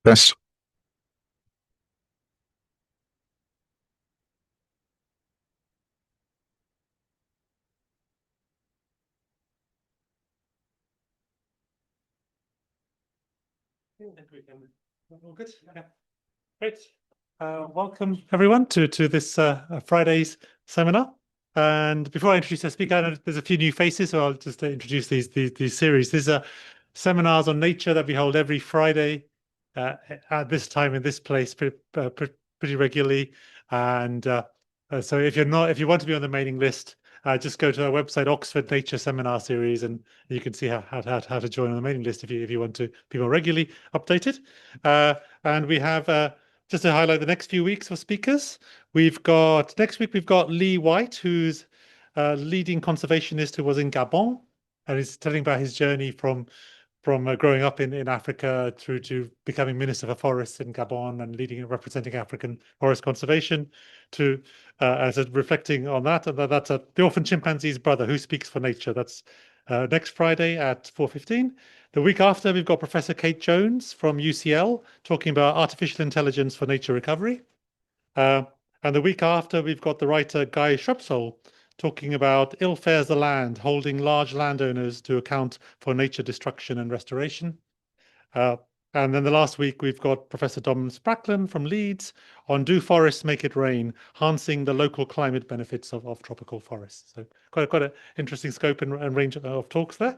Yes. I think we can. All good. Yeah. Great. Welcome everyone to this Friday's seminar. And before I introduce our speaker, I know there's a few new faces, so I'll just introduce these series. These are seminars on nature that we hold every Friday at this time in this place pretty regularly. And so if you want to be on the mailing list, just go to our website, Oxford Nature Seminar Series, and you can see how to join on the mailing list if you want to be more regularly updated. And we have just to highlight the next few weeks of speakers. Next week we've got Lee White, who's a leading conservationist who was in Gabon, and is telling about his journey from growing up in Africa through to becoming Minister for Forests in Gabon and leading and representing African forest conservation, to as reflecting on that. And that's the Orphan Chimpanzee's Brother, Who Speaks for Nature. That's next Friday at 4:15. The week after, we've got Professor Kate Jones from UCL talking about artificial intelligence for nature recovery. And the week after, we've got the writer Guy Shrubsole talking about Ill Fares the Land, holding large landowners to account for nature destruction and restoration. And then the last week, we've got Professor Dom Spracklen from Leeds on Do Forests Make It Rain, harnessing the local climate benefits of tropical forests. So quite an interesting scope and range of talks there.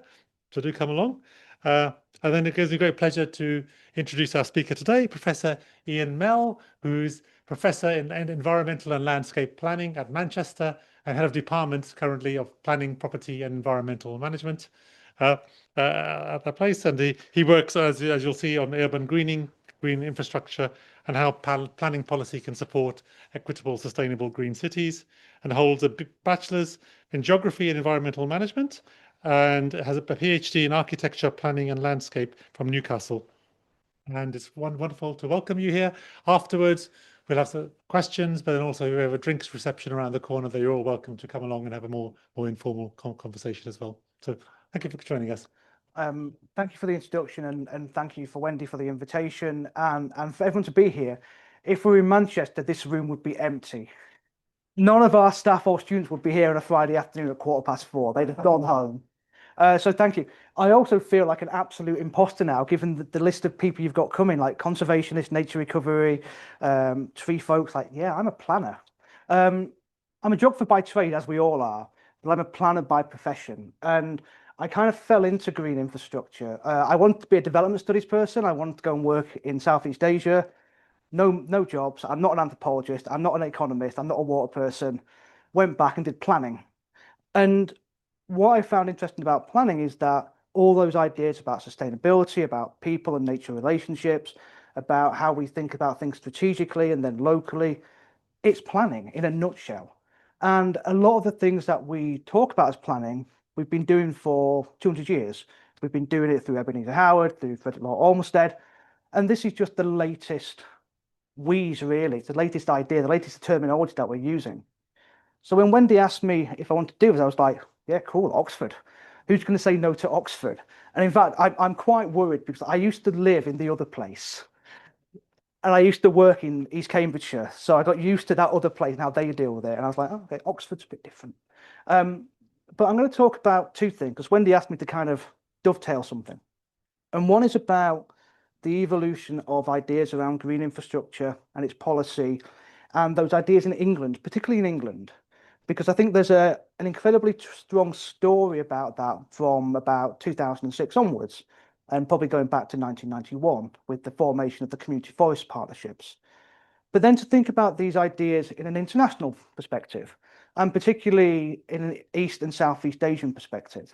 So do come along. And then it gives me great pleasure to introduce our speaker today, Professor Ian Mell, who's Professor in Environmental and Landscape Planning at Manchester and Head of Department currently of Planning, Property and Environmental Management at that place. And he works, as you'll see, on urban greening, green infrastructure, and how planning policy can support equitable, sustainable green cities, and holds a bachelor's in geography and environmental management, and has a PhD in architecture, planning and landscape from Newcastle. And it's wonderful to welcome you here. Afterwards, we'll have some questions, but then also we have a drinks reception around the corner that you're all welcome to come along and have a more informal conversation as well. So thank you for joining us. Thank you for the introduction, and thank you for Wendy for the invitation, and for everyone to be here. If we were in Manchester, this room would be empty. None of our staff or students would be here on a Friday afternoon at 4:15. They'd have gone home. So thank you. I also feel like an absolute imposter now, given the list of people you've got coming, like conservationists, nature recovery, tree folks. Like, yeah, I'm a planner. I'm a geographer by trade, as we all are, but I'm a planner by profession. And I kind of fell into green infrastructure. I wanted to be a development studies person. I wanted to go and work in Southeast Asia. No jobs. I'm not an anthropologist. I'm not an economist. I'm not a water person. Went back and did planning. And what I found interesting about planning is that all those ideas about sustainability, about people and nature relationships, about how we think about things strategically and then locally, it's planning in a nutshell. And a lot of the things that we talk about as planning, we've been doing for 200 years. We've been doing it through Ebenezer Howard, through Frederick Law Olmsted. And this is just the latest wheeze, really, the latest idea, the latest terminology that we're using. So when Wendy asked me if I wanted to do this, I was like, yeah, cool, Oxford. Who's going to say no to Oxford? And in fact, I'm quite worried because I used to live in the other place. And I used to work in East Cambridgeshire. So I got used to that other place and how they deal with it. And I was like, oh, okay, Oxford's a bit different. But I'm going to talk about two things, because Wendy asked me to kind of dovetail something. And one is about the evolution of ideas around green infrastructure and its policy, and those ideas in England, particularly in England, because I think there's an incredibly strong story about that from about 2006 onwards, and probably going back to 1991 with the formation of the community forest partnerships. But then to think about these ideas in an international perspective, and particularly in an East and Southeast Asian perspective.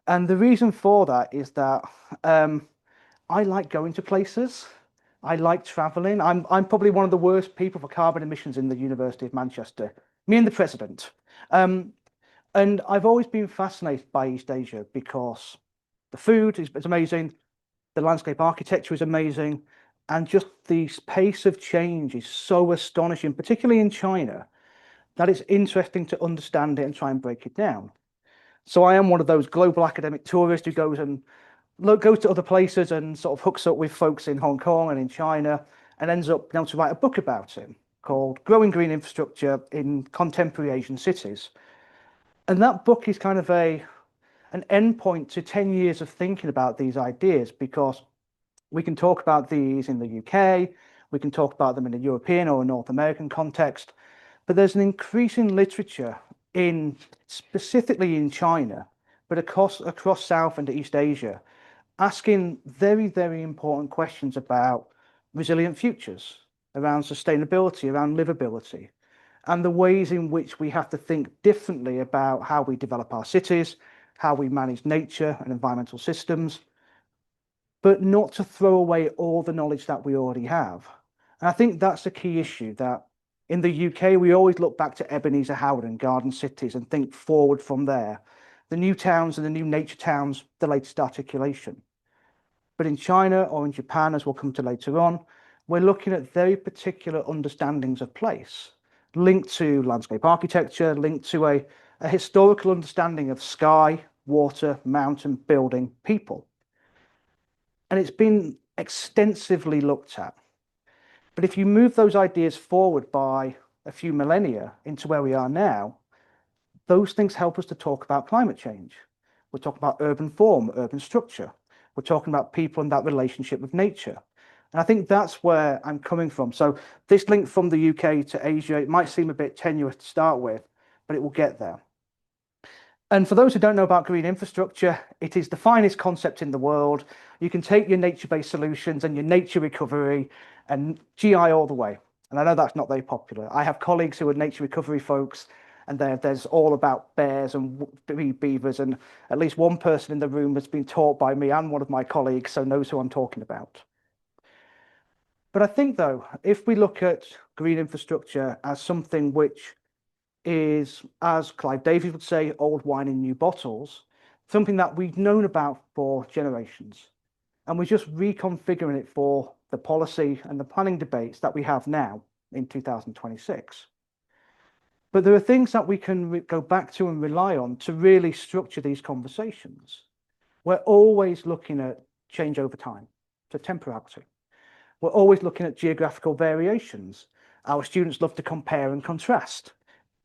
And the reason for that is that I like going to places. I like traveling. I'm probably one of the worst people for carbon emissions in the University of Manchester, me and the president. And I've always been fascinated by East Asia because the food is amazing, the landscape architecture is amazing, and just the pace of change is so astonishing, particularly in China, that it's interesting to understand it and try and break it down. So I am one of those global academic tourists who goes and goes to other places and sort of hooks up with folks in Hong Kong and in China and ends up being able to write a book about him called Growing Green Infrastructure in Contemporary Asian Cities. And that book is kind of an endpoint to 10 years of thinking about these ideas, because we can talk about these in the UK, we can talk about them in a European or a North American context, but there's an increasing literature specifically in China, but across South and East Asia, asking very, very important questions about resilient futures, around sustainability, around livability, and the ways in which we have to think differently about how we develop our cities, how we manage nature and environmental systems, but not to throw away all the knowledge that we already have. And I think that's the key issue, that in the UK, we always look back to Ebenezer Howard and Garden Cities and think forward from there. The new towns and the new nature towns, the latest articulation. But in China or in Japan, as we'll come to later on, we're looking at very particular understandings of place, linked to landscape architecture, linked to a historical understanding of sky, water, mountain, building, people. And it's been extensively looked at. But if you move those ideas forward by a few millennia into where we are now, those things help us to talk about climate change. We're talking about urban form, urban structure. We're talking about people and that relationship with nature. And I think that's where I'm coming from. So this link from the UK to Asia, it might seem a bit tenuous to start with, but it will get there. And for those who don't know about green infrastructure, it is the finest concept in the world. You can take your nature-based solutions and your nature recovery and GI all the way. And I know that's not very popular. I have colleagues who are nature recovery folks, and there's all about bears and beavers, and at least one person in the room has been taught by me and one of my colleagues, so knows who I'm talking about. But I think, though, if we look at green infrastructure as something which is, as Clive Davies would say, old wine in new bottles, something that we've known about for generations. And we're just reconfiguring it for the policy and the planning debates that we have now in 2026. But there are things that we can go back to and rely on to really structure these conversations. We're always looking at change over time, so temporality. We're always looking at geographical variations. Our students love to compare and contrast.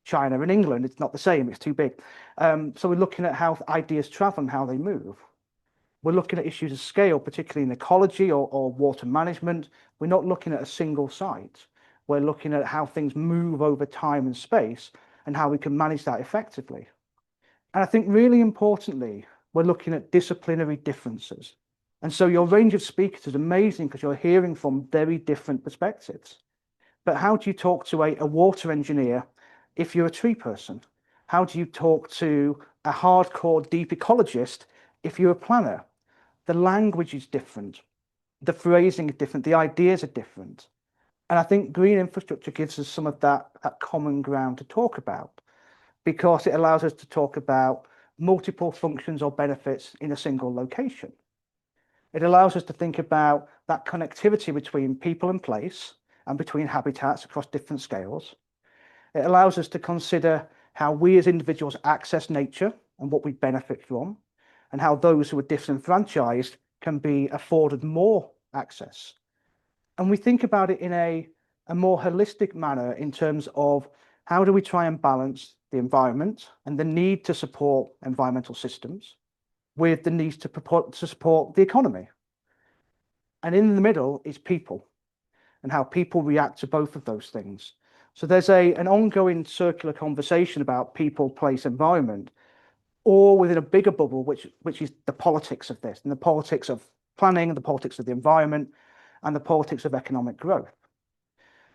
China and England, it's not the same, it's too big. So we're looking at how ideas travel and how they move. We're looking at issues of scale, particularly in ecology or water management. We're not looking at a single site. We're looking at how things move over time and space and how we can manage that effectively. And I think really importantly, we're looking at disciplinary differences. And so your range of speakers is amazing because you're hearing from very different perspectives. But how do you talk to a water engineer if you're a tree person? How do you talk to a hardcore deep ecologist if you're a planner? The language is different. The phrasing is different. The ideas are different. And I think green infrastructure gives us some of that common ground to talk about, because it allows us to talk about multiple functions or benefits in a single location. It allows us to think about that connectivity between people and place and between habitats across different scales. It allows us to consider how we as individuals access nature and what we benefit from, and how those who are disenfranchised can be afforded more access. And we think about it in a more holistic manner in terms of how do we try and balance the environment and the need to support environmental systems with the need to support the economy. And in the middle is people and how people react to both of those things. So there's an ongoing circular conversation about people, place, environment, or within a bigger bubble, which is the politics of this, and the politics of planning, and the politics of the environment, and the politics of economic growth.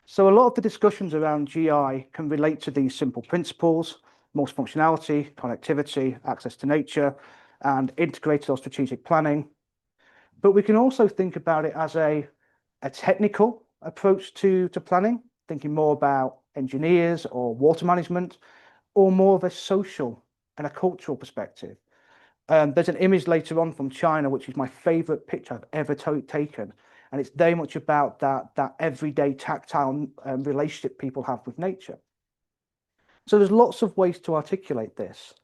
So a lot of the discussions around GI can relate to these simple principles: multifunctionality, connectivity, access to nature, and integrated or strategic planning. But we can also think about it as a technical approach to planning, thinking more about engineers or water management, or more of a social and a cultural perspective. There's an image later on from China, which is my favorite picture I've ever taken. And it's very much about that everyday tactile relationship people have with nature. So there's lots of ways to articulate this.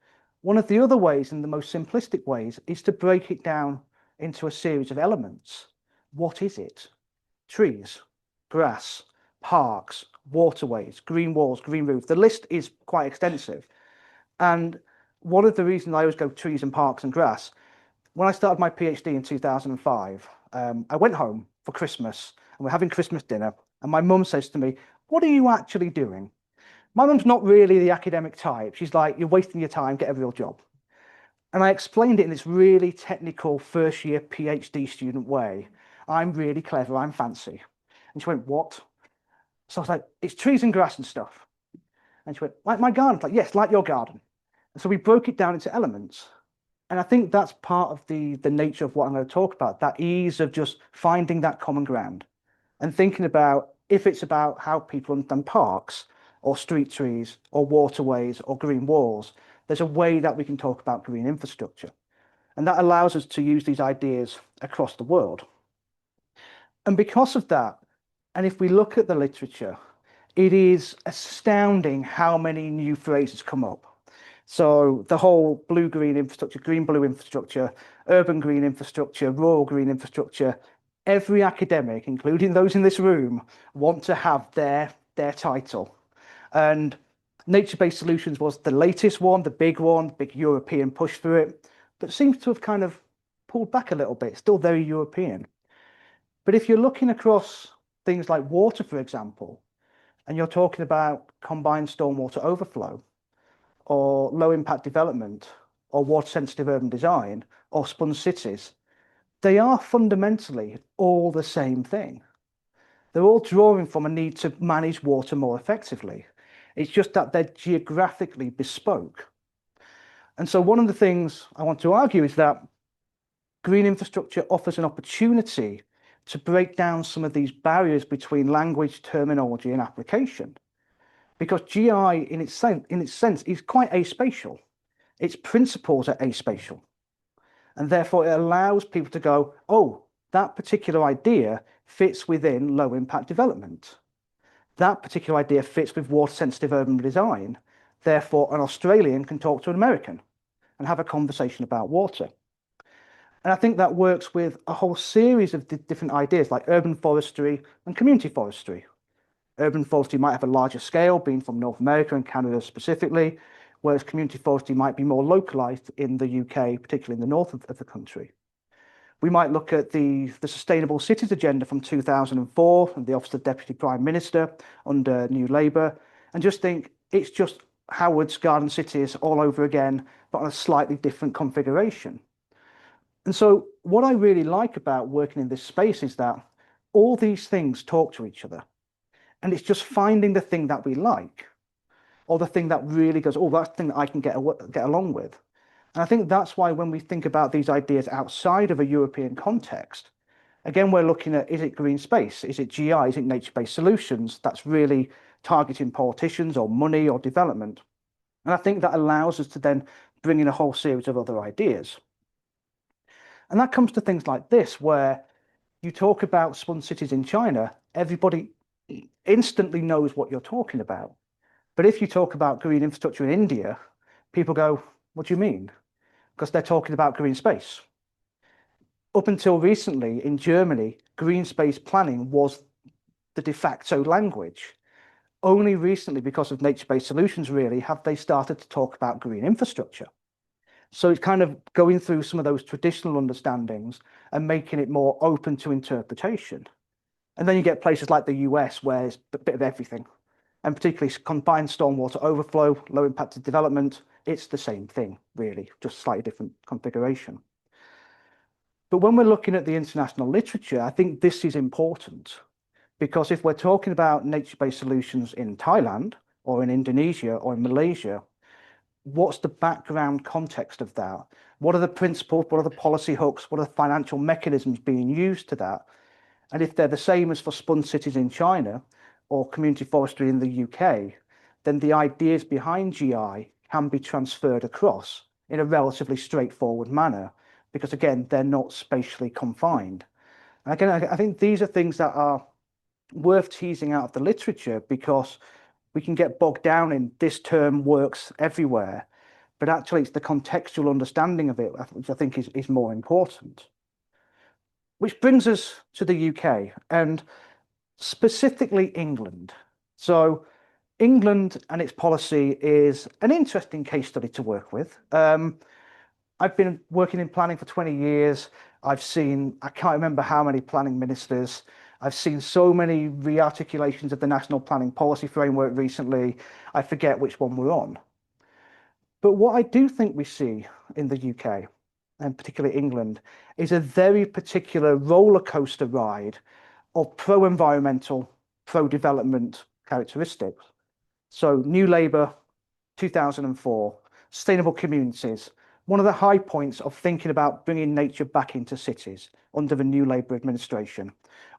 One of the other ways, and the most simplistic ways, is to break it down into a series of elements. What is it? Trees, grass, parks, waterways, green walls, green roofs. The list is quite extensive. And one of the reasons I always go trees and parks and grass, when I started my PhD in 2005, I went home for Christmas and we're having Christmas dinner. And my mum says to me, "What are you actually doing?" My mum's not really the academic type. She's like, "You're wasting your time, get a real job." And I explained it in this really technical first year PhD student way. "I'm really clever, I'm fancy." And she went, "What?" So I was like, "It's trees and grass and stuff." And she went, "Like my garden?" I was like, "Yes, like your garden." And so we broke it down into elements. And I think that's part of the nature of what I'm going to talk about, that ease of just finding that common ground and thinking about if it's about how people understand parks or street trees or waterways or green walls, there's a way that we can talk about green infrastructure. And that allows us to use these ideas across the world. And because of that, and if we look at the literature, it is astounding how many new phrases come up. So the whole blue-green infrastructure, green-blue infrastructure, urban green infrastructure, rural green infrastructure, every academic, including those in this room, want to have their title. And nature-based solutions was the latest one, the big European push for it, but seems to have kind of pulled back a little bit, still very European. But if you're looking across things like water, for example, and you're talking about combined stormwater overflow, or low impact development, or water sensitive urban design, or sponge cities, they are fundamentally all the same thing. They're all drawing from a need to manage water more effectively. It's just that they're geographically bespoke. And so one of the things I want to argue is that green infrastructure offers an opportunity to break down some of these barriers between language, terminology, and application. Because GI, in its sense, is quite aspatial. Its principles are aspatial. And therefore, it allows people to go, "Oh, that particular idea fits within low impact development. That particular idea fits with water sensitive urban design. Therefore, an Australian can talk to an American and have a conversation about water." And I think that works with a whole series of different ideas like urban forestry and community forestry. Urban forestry might have a larger scale, being from North America and Canada specifically, whereas community forestry might be more localized in the UK, particularly in the north of the country. We might look at the Sustainable Cities Agenda from 2004 and the Office of Deputy Prime Minister under New Labour, and just think it's just Howard's Garden Cities all over again, but on a slightly different configuration. And so what I really like about working in this space is that all these things talk to each other. And it's just finding the thing that we like, or the thing that really goes, "Oh, that's the thing that I can get along with." And I think that's why when we think about these ideas outside of a European context, again, we're looking at, is it green space? Is it GI? Is it nature-based solutions that's really targeting politicians or money or development? And I think that allows us to then bring in a whole series of other ideas. And that comes to things like this, where you talk about sponge cities in China, everybody instantly knows what you're talking about. But if you talk about green infrastructure in India, people go, "What do you mean?" Because they're talking about green space. Up until recently in Germany, green space planning was the de facto language. Only recently, because of nature-based solutions, really, have they started to talk about green infrastructure. So it's kind of going through some of those traditional understandings and making it more open to interpretation. And then you get places like the US, where it's a bit of everything, and particularly combined stormwater overflow, low impacted development. It's the same thing, really, just slightly different configuration. But when we're looking at the international literature, I think this is important, because if we're talking about nature-based solutions in Thailand or in Indonesia or in Malaysia, what's the background context of that? What are the principles? What are the policy hooks? What are the financial mechanisms being used to that? And if they're the same as for sponge cities in China or community forestry in the UK, then the ideas behind GI can be transferred across in a relatively straightforward manner, because again, they're not spatially confined. And again, I think these are things that are worth teasing out of the literature, because we can get bogged down in this term works everywhere, but actually it's the contextual understanding of it which I think is more important. Which brings us to the UK and specifically England. So England and its policy is an interesting case study to work with. I've been working in planning for 20 years. I've seen, I can't remember how many planning ministers. I've seen so many re-articulations of the National Planning Policy Framework recently. I forget which one we're on. But what I do think we see in the UK, and particularly England, is a very particular roller coaster ride of pro-environmental, pro-development characteristics. So New Labour, 2004, sustainable communities, one of the high points of thinking about bringing nature back into cities under the New Labour administration.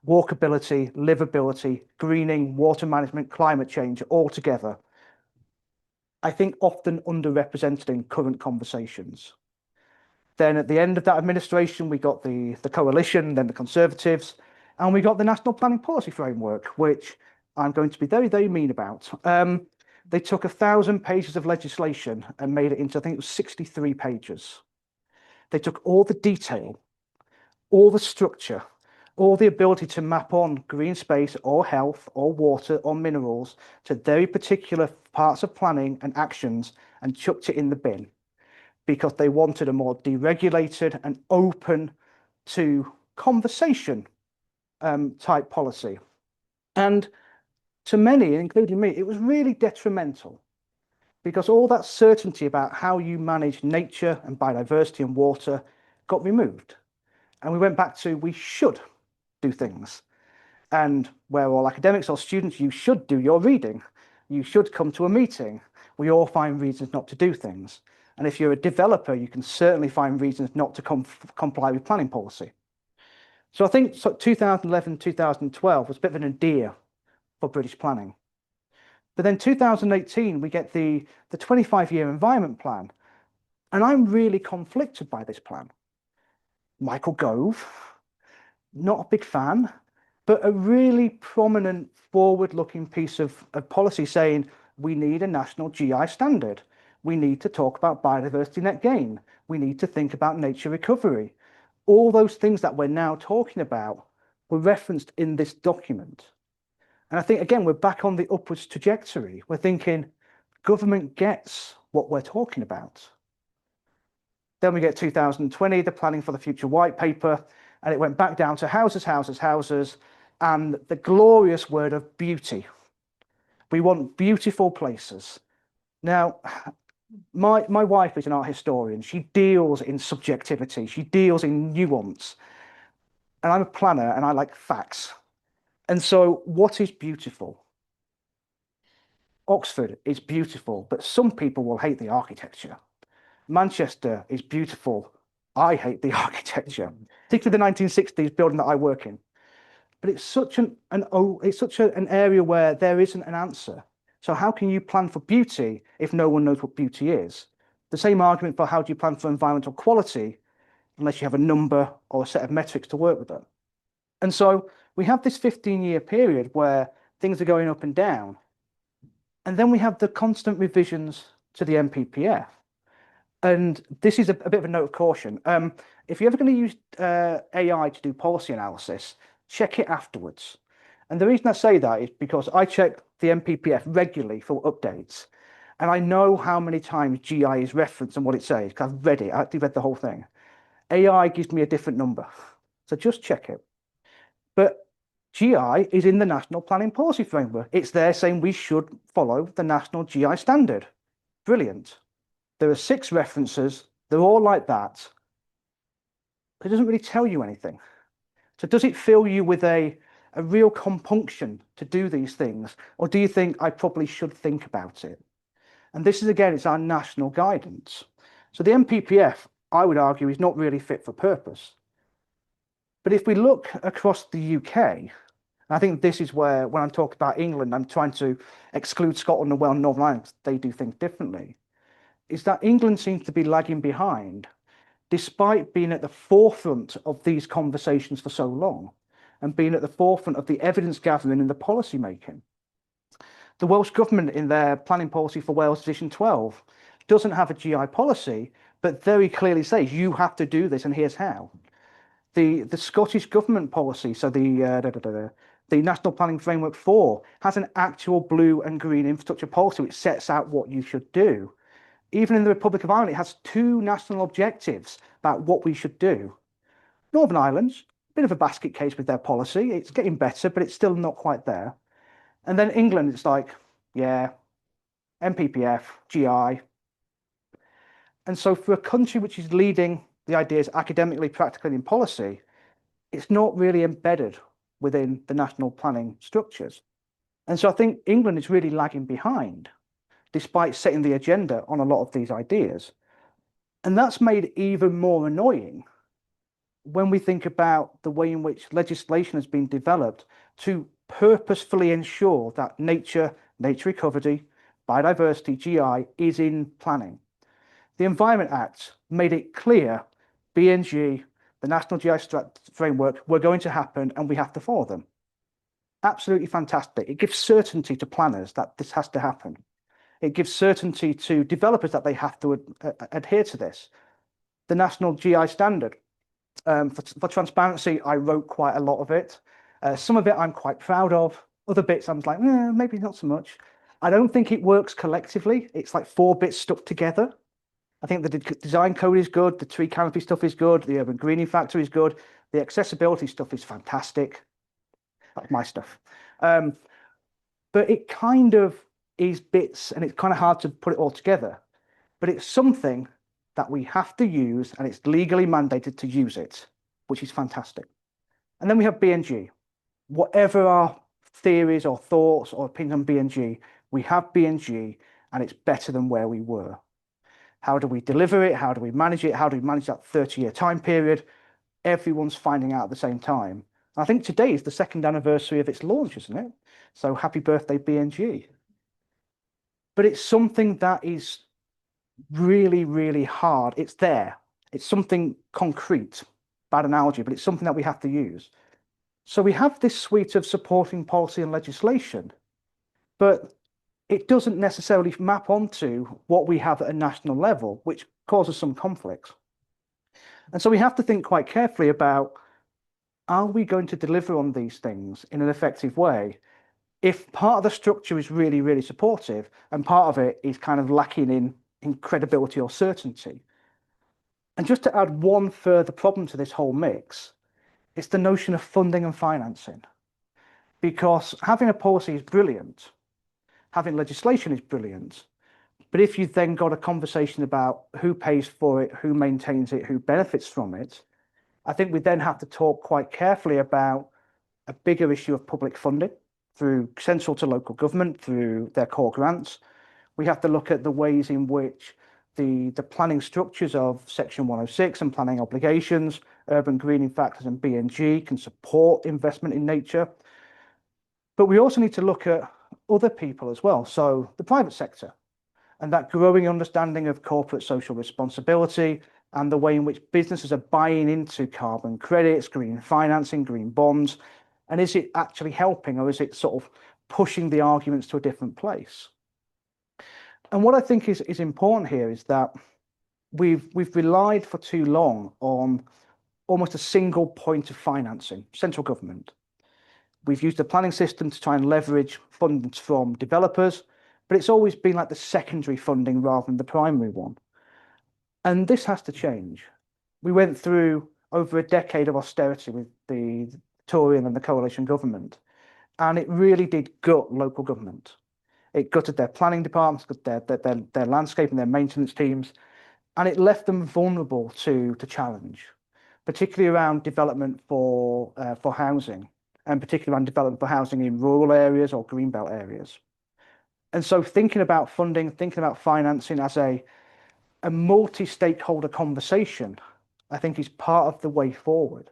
Walkability, livability, greening, water management, climate change, all together. I think often underrepresented in current conversations. Then at the end of that administration, we got the coalition, then the Conservatives, and we got the National Planning Policy Framework, which I'm going to be very, very mean about. They took 1,000 pages of legislation and made it into, I think it was 63 pages. They took all the detail, all the structure, all the ability to map on green space or health or water or minerals to very particular parts of planning and actions and chucked it in the bin because they wanted a more deregulated and open to conversation type policy. And to many, including me, it was really detrimental because all that certainty about how you manage nature and biodiversity and water got removed. And we went back to we should do things. And where all academics or students, you should do your reading. You should come to a meeting. We all find reasons not to do things. And if you're a developer, you can certainly find reasons not to comply with planning policy. So I think 2011, 2012 was a bit of an nadir for British planning. But then 2018, we get the 25-year environment plan. And I'm really conflicted by this plan. Michael Gove, not a big fan, but a really prominent forward-looking piece of policy saying we need a national GI standard. We need to talk about biodiversity net gain. We need to think about nature recovery. All those things that we're now talking about were referenced in this document. And I think, again, we're back on the upwards trajectory. We're thinking government gets what we're talking about. Then we get 2020, the Planning for the Future white paper, and it went back down to houses, houses, houses, and the glorious word of beauty. We want beautiful places. Now, my wife is an art historian. She deals in subjectivity. She deals in nuance. And I'm a planner and I like facts. And so what is beautiful? Oxford is beautiful, but some people will hate the architecture. Manchester is beautiful. I hate the architecture, particularly the 1960s building that I work in. But it's such an area where there isn't an answer. So how can you plan for beauty if no one knows what beauty is? The same argument for how do you plan for environmental quality unless you have a number or a set of metrics to work with it. And so we have this 15-year period where things are going up and down. And then we have the constant revisions to the NPPF. And this is a bit of a note of caution. If you're ever going to use AI to do policy analysis, check it afterwards. And the reason I say that is because I check the NPPF regularly for updates. And I know how many times GI is referenced and what it says, because I've read it. I actually read the whole thing. AI gives me a different number. So just check it. But GI is in the National Planning Policy Framework. It's there saying we should follow the National GI Standard. Brilliant. There are 6 references. They're all like that. It doesn't really tell you anything. So does it fill you with a real compunction to do these things? Or do you think I probably should think about it? And this is, again, it's our national guidance. So the NPPF, I would argue, is not really fit for purpose. But if we look across the UK, I think this is where, when I'm talking about England, I'm trying to exclude Scotland and Wales and Northern Ireland, because they do things differently, is that England seems to be lagging behind, despite being at the forefront of these conversations for so long, and being at the forefront of the evidence gathering and the policy making. The Welsh Government, in their planning policy for Wales Edition 12, doesn't have a GI policy, but very clearly says, you have to do this, and here's how. The Scottish government policy, so the National Planning Framework 4, has an actual blue and green infrastructure policy which sets out what you should do. Even in the Republic of Ireland, it has 2 national objectives about what we should do. Northern Ireland's a bit of a basket case with their policy. It's getting better, but it's still not quite there. And then England, it's like, yeah, MPPF, GI. And so for a country which is leading the ideas academically, practically in policy, it's not really embedded within the national planning structures. And so I think England is really lagging behind, despite setting the agenda on a lot of these ideas. And that's made it even more annoying when we think about the way in which legislation has been developed to purposefully ensure that nature recovery, biodiversity, GI is in planning. The Environment Act made it clear BNG, the National GI Framework, were going to happen and we have to follow them. Absolutely fantastic. It gives certainty to planners that this has to happen. It gives certainty to developers that they have to adhere to this. The National GI Standard. For transparency, I wrote quite a lot of it. Some of it I'm quite proud of. Other bits I'm like, maybe not so much. I don't think it works collectively. It's like 4 bits stuck together. I think the design code is good. The tree canopy stuff is good. The urban greening factor is good. The accessibility stuff is fantastic. That's my stuff. But it kind of is bits and it's kind of hard to put it all together. But it's something that we have to use and it's legally mandated to use it, which is fantastic. And then we have BNG. Whatever our theories or thoughts or opinions on BNG, we have BNG and it's better than where we were. How do we deliver it? How do we manage it? How do we manage that 30-year time period? Everyone's finding out at the same time. I think today is the 2nd anniversary of its launch, isn't it? So happy birthday, BNG. But it's something that is really, really hard. It's there. It's something concrete. Bad analogy, but it's something that we have to use. So we have this suite of supporting policy and legislation, but it doesn't necessarily map onto what we have at a national level, which causes some conflicts. And so we have to think quite carefully about, are we going to deliver on these things in an effective way? If part of the structure is really, really supportive and part of it is kind of lacking in credibility or certainty. And just to add one further problem to this whole mix, it's the notion of funding and financing. Because having a policy is brilliant, having legislation is brilliant, but if you've then got a conversation about who pays for it, who maintains it, who benefits from it, I think we then have to talk quite carefully about a bigger issue of public funding through central to local government, through their core grants. We have to look at the ways in which the planning structures of Section 106 and planning obligations, urban greening factors and BNG can support investment in nature. But we also need to look at other people as well. So the private sector and that growing understanding of corporate social responsibility and the way in which businesses are buying into carbon credits, green financing, green bonds. And is it actually helping or is it sort of pushing the arguments to a different place? And what I think is important here is that we've relied for too long on almost a single point of financing, central government. We've used the planning system to try and leverage funds from developers, but it's always been like the secondary funding rather than the primary one. And this has to change. We went through over a decade of austerity with the Tory and the coalition government, and it really did gut local government. It gutted their planning departments, their landscape and their maintenance teams, and it left them vulnerable to challenge, particularly around development for housing, and particularly around development for housing in rural areas or greenbelt areas. And so thinking about funding, thinking about financing as a multi-stakeholder conversation, I think is part of the way forward,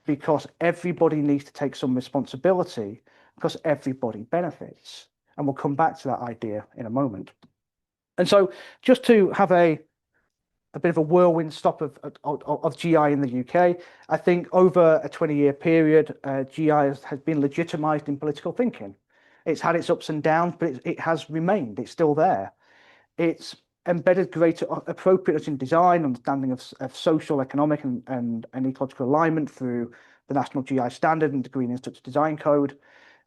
because everybody needs to take some responsibility because everybody benefits. And we'll come back to that idea in a moment. And so just to have a bit of a whirlwind stop of GI in the UK, I think over a 20-year period, GI has been legitimised in political thinking. It's had its ups and downs, but it has remained. It's still there. It's embedded greater appropriateness in design, understanding of social, economic, and ecological alignment through the National GI Standard and the Green Infrastructure Design Code.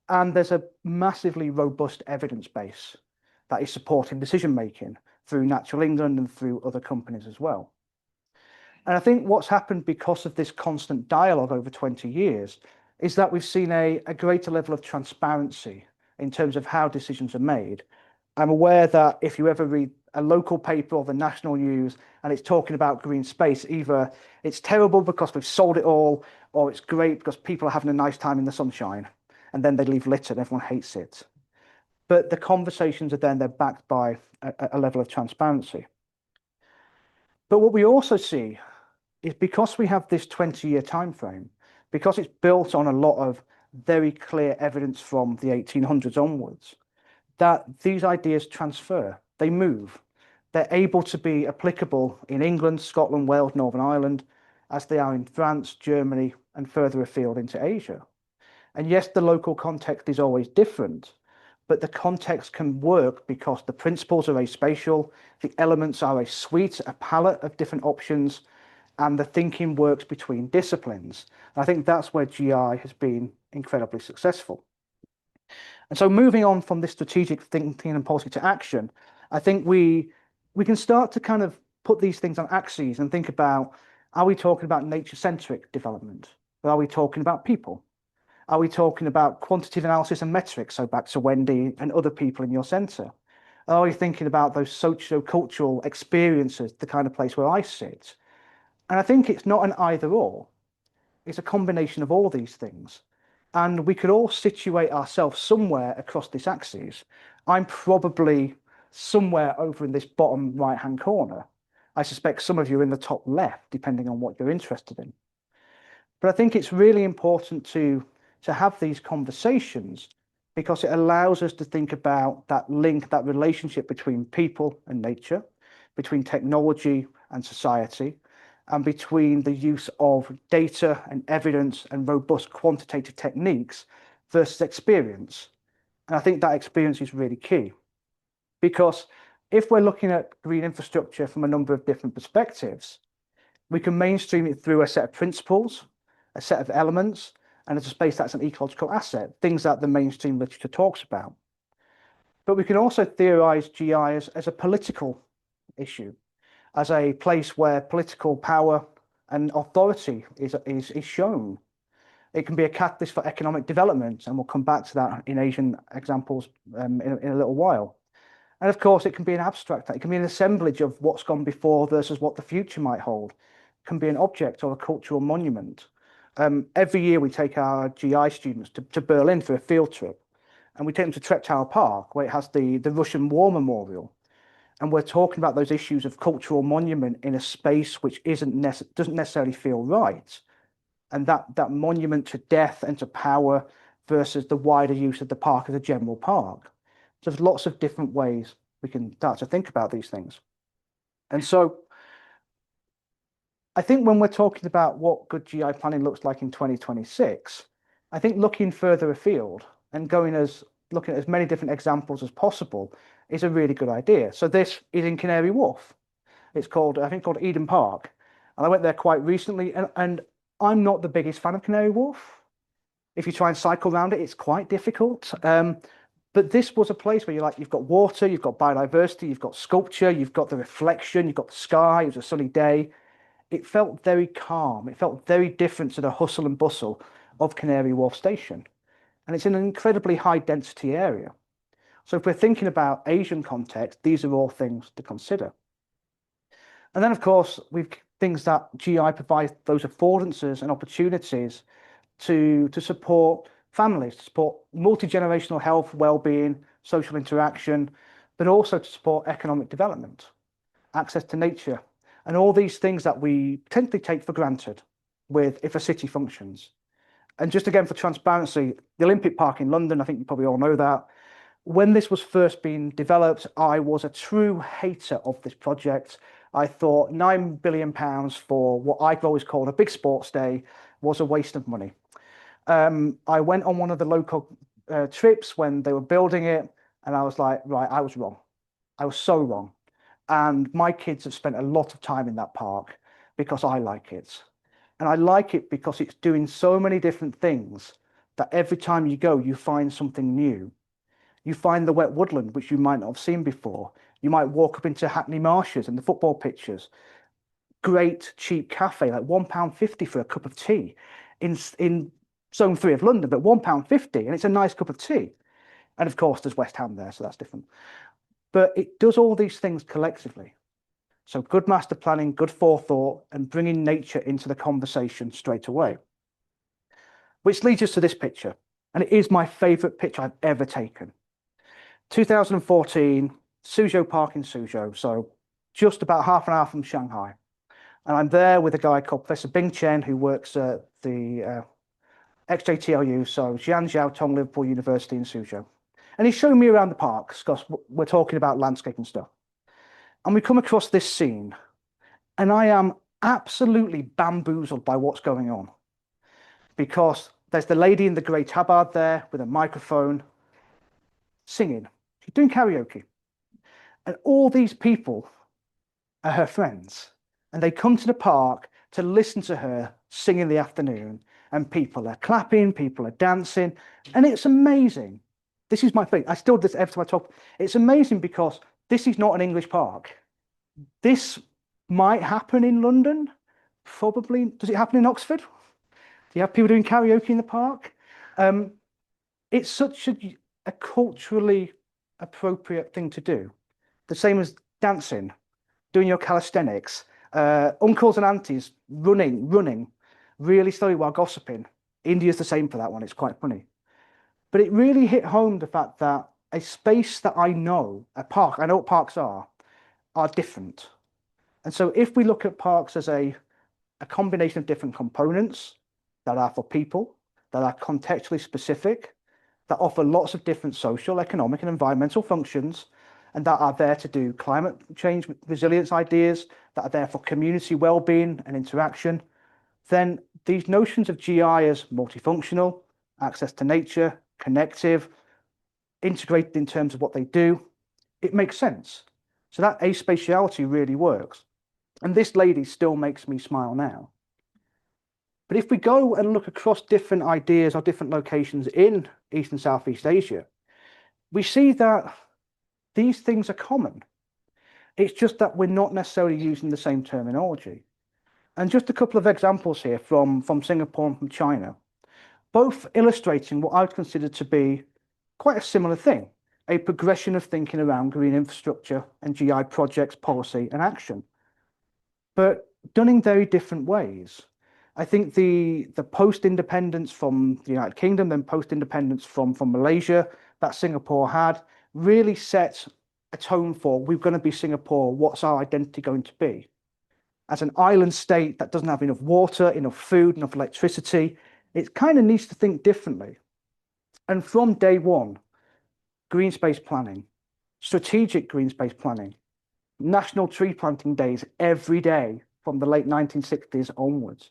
And there's a massively robust evidence base that is supporting decision making through Natural England and through other companies as well. And I think what's happened because of this constant dialogue over 20 years is that we've seen a greater level of transparency in terms of how decisions are made. I'm aware that if you ever read a local paper or the national news and it's talking about green space, either it's terrible because we've sold it all, or it's great because people are having a nice time in the sunshine, and then they leave litter and everyone hates it. But the conversations are then they're backed by a level of transparency. But what we also see is because we have this 20-year time frame, because it's built on a lot of very clear evidence from the 1800s onwards, that these ideas transfer, they move. They're able to be applicable in England, Scotland, Wales, Northern Ireland, as they are in France, Germany, and further afield into Asia. And yes, the local context is always different, but the context can work because the principles are spatial, the elements are a suite, a palette of different options, and the thinking works between disciplines. And I think that's where GI has been incredibly successful. And so moving on from this strategic thinking and policy to action, I think we can start to kind of put these things on axes and think about, are we talking about nature-centric development? Or are we talking about people? Are we talking about quantitative analysis and metrics? So back to Wendy and other people in your centre. Are we thinking about those socio-cultural experiences, the kind of place where I sit? And I think it's not an either or. It's a combination of all these things. And we could all situate ourselves somewhere across this axis. I'm probably somewhere over in this bottom right-hand corner. I suspect some of you are in the top left, depending on what you're interested in. But I think it's really important to have these conversations because it allows us to think about that link, that relationship between people and nature, between technology and society, and between the use of data and evidence and robust quantitative techniques versus experience. And I think that experience is really key. Because if we're looking at green infrastructure from a number of different perspectives, we can mainstream it through a set of principles, a set of elements, and as a space that's an ecological asset, things that the mainstream literature talks about. But we can also theorize GI as a political issue, as a place where political power and authority is shown. It can be a catalyst for economic development, and we'll come back to that in Asian examples in a little while. And of course, it can be an abstract. It can be an assemblage of what's gone before versus what the future might hold. It can be an object or a cultural monument. Every year we take our GI students to Berlin for a field trip, and we take them to Treptower Park, where it has the Russian War Memorial. And we're talking about those issues of cultural monument in a space which doesn't necessarily feel right. And that monument to death and to power versus the wider use of the park as a general park. So there's lots of different ways we can start to think about these things. And so I think when we're talking about what good GI planning looks like in 2026, I think looking further afield and looking at as many different examples as possible is a really good idea. So this is in Canary Wharf. It's called, I think, called Eden Park. And I went there quite recently, and I'm not the biggest fan of Canary Wharf. If you try and cycle around it, it's quite difficult. But this was a place where you've got water, you've got biodiversity, you've got sculpture, you've got the reflection, you've got the sky, it was a sunny day. It felt very calm. It felt very different to the hustle and bustle of Canary Wharf Station. And it's in an incredibly high density area. So if we're thinking about Asian context, these are all things to consider. And then, of course, we've things that GI provides those affordances and opportunities to support families, to support multi-generational health, well-being, social interaction, but also to support economic development, access to nature, and all these things that we potentially take for granted if a city functions. And just again, for transparency, the Olympic Park in London, I think you probably all know that. When this was first being developed, I was a true hater of this project. I thought £9 billion for what I've always called a big sports day was a waste of money. I went on one of the local trips when they were building it, and I was like, right, I was wrong. I was so wrong. And my kids have spent a lot of time in that park because I like it. And I like it because it's doing so many different things that every time you go, you find something new. You find the wet woodland, which you might not have seen before. You might walk up into Hackney Marshes and the football pitches. Great cheap cafe, like £1.50 for a cup of tea in zone 3 of London, but £1.50, and it's a nice cup of tea. And of course, there's West Ham there, so that's different. But it does all these things collectively. So good master planning, good forethought, and bringing nature into the conversation straight away. Which leads us to this picture. And it is my favorite picture I've ever taken. 2014, Suzhou Park in Suzhou. So just about half an hour from Shanghai. And I'm there with a guy called Professor Bing Chen, who works at the XJTLU, so Jianzhou Tong Liverpool University in Suzhou. And he's showing me around the parks because we're talking about landscape and stuff. And we come across this scene, and I am absolutely bamboozled by what's going on. Because there's the lady in the grey tabard there with a microphone singing. She's doing karaoke. And all these people are her friends. And they come to the park to listen to her sing in the afternoon. And people are clapping, people are dancing. And it's amazing. This is my thing. I still do this every time I talk. It's amazing because this is not an English park. This might happen in London. Probably. Does it happen in Oxford? Do you have people doing karaoke in the park? It's such a culturally appropriate thing to do. The same as dancing, doing your calisthenics, uncles and aunties running really slowly while gossiping. India's the same for that one. It's quite funny. But it really hit home the fact that a space that I know, a park, I know what parks are different. And so if we look at parks as a combination of different components that are for people, that are contextually specific, that offer lots of different social, economic, and environmental functions, and that are there to do climate change resilience ideas, that are there for community well-being and interaction, then these notions of GI as multifunctional, access to nature, connective, integrated in terms of what they do, it makes sense. So that aspatiality really works. And this lady still makes me smile now. But if we go and look across different ideas or different locations in East and Southeast Asia, we see that these things are common. It's just that we're not necessarily using the same terminology. And just a couple of examples here from Singapore and from China, both illustrating what I would consider to be quite a similar thing, a progression of thinking around green infrastructure and GI projects, policy and action, but done in very different ways. I think the post-independence from the United Kingdom, then post-independence from Malaysia that Singapore had really set a tone for, we're going to be Singapore, what's our identity going to be? As an island state that doesn't have enough water, enough food, enough electricity, it kind of needs to think differently. And from day one, green space planning, strategic green space planning, national tree planting days every day from the late 1960s onwards,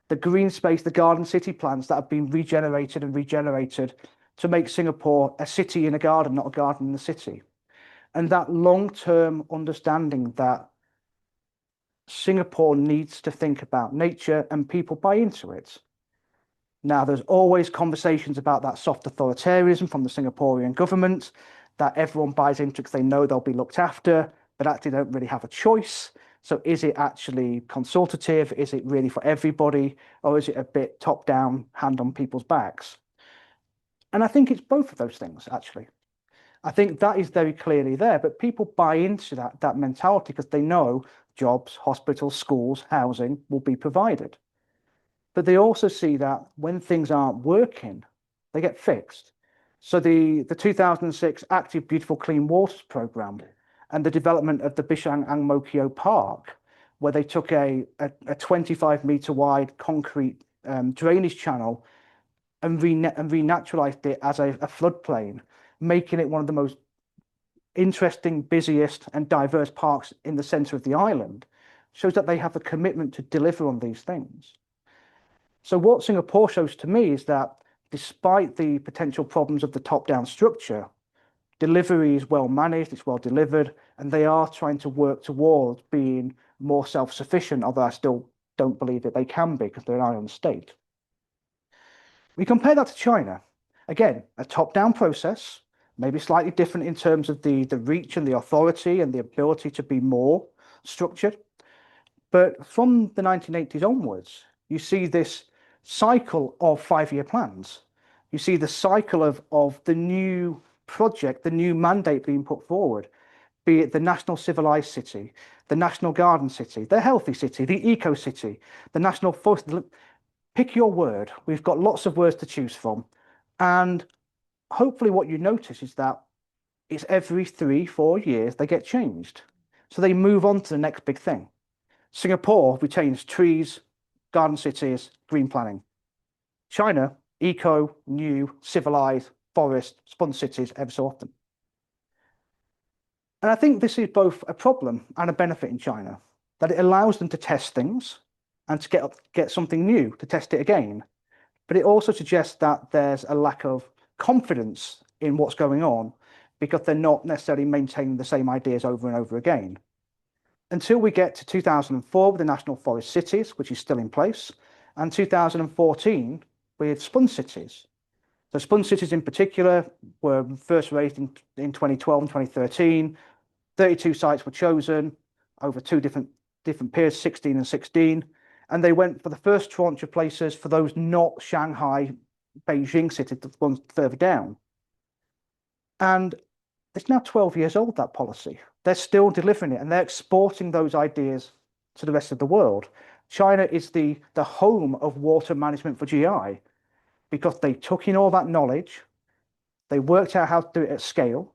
the green space, the garden city plans that have been regenerated and regenerated to make Singapore a city in a garden, not a garden in a city. And that long-term understanding that Singapore needs to think about nature and people buy into it. Now, there's always conversations about that soft authoritarianism from the Singaporean government that everyone buys into because they know they'll be looked after, but actually don't really have a choice. So is it actually consultative? Is it really for everybody? Or is it a bit top-down, hand on people's backs? And I think it's both of those things, actually. I think that is very clearly there, but people buy into that mentality because they know jobs, hospitals, schools, housing will be provided. But they also see that when things aren't working, they get fixed. So the 2006 Active Beautiful Clean Waters Programme and the development of the Bishang Ang Mo Kio Park, where they took a 25-meter wide concrete drainage channel and renaturalized it as a floodplain, making it one of the most interesting, busiest and diverse parks in the center of the island, shows that they have a commitment to deliver on these things. So what Singapore shows to me is that despite the potential problems of the top-down structure, Delivery is well managed, it's well delivered, and they are trying to work towards being more self-sufficient, although I still don't believe that they can be because they're an island state. We compare that to China. Again, a top-down process, maybe slightly different in terms of the reach and the authority and the ability to be more structured. But from the 1980s onwards, you see this cycle of 5-year plans. You see the cycle of the new project, the new mandate being put forward, be it the National Civilized City, the National Garden City, the Healthy City, the Eco City, the National Forest. Pick your word. We've got lots of words to choose from. And hopefully what you notice is that it's every 3-4 years they get changed. So they move on to the next big thing. Singapore retains trees, garden cities, green planning. China, eco, new, civilized, forest, sponge cities ever so often. And I think this is both a problem and a benefit in China, that it allows them to test things and to get something new, to test it again. But it also suggests that there's a lack of confidence in what's going on because they're not necessarily maintaining the same ideas over and over again. Until we get to 2004 with the National Forest Cities, which is still in place, and 2014 with sponge cities. So sponge cities in particular were first raised in 2012 and 2013. 32 sites were chosen over two different periods, 16 and 16. And they went for the first tranche of places for those not Shanghai, Beijing cities, the ones further down. And it's now 12 years old, that policy. They're still delivering it and they're exporting those ideas to the rest of the world. China is the home of water management for GI because they took in all that knowledge, they worked out how to do it at scale,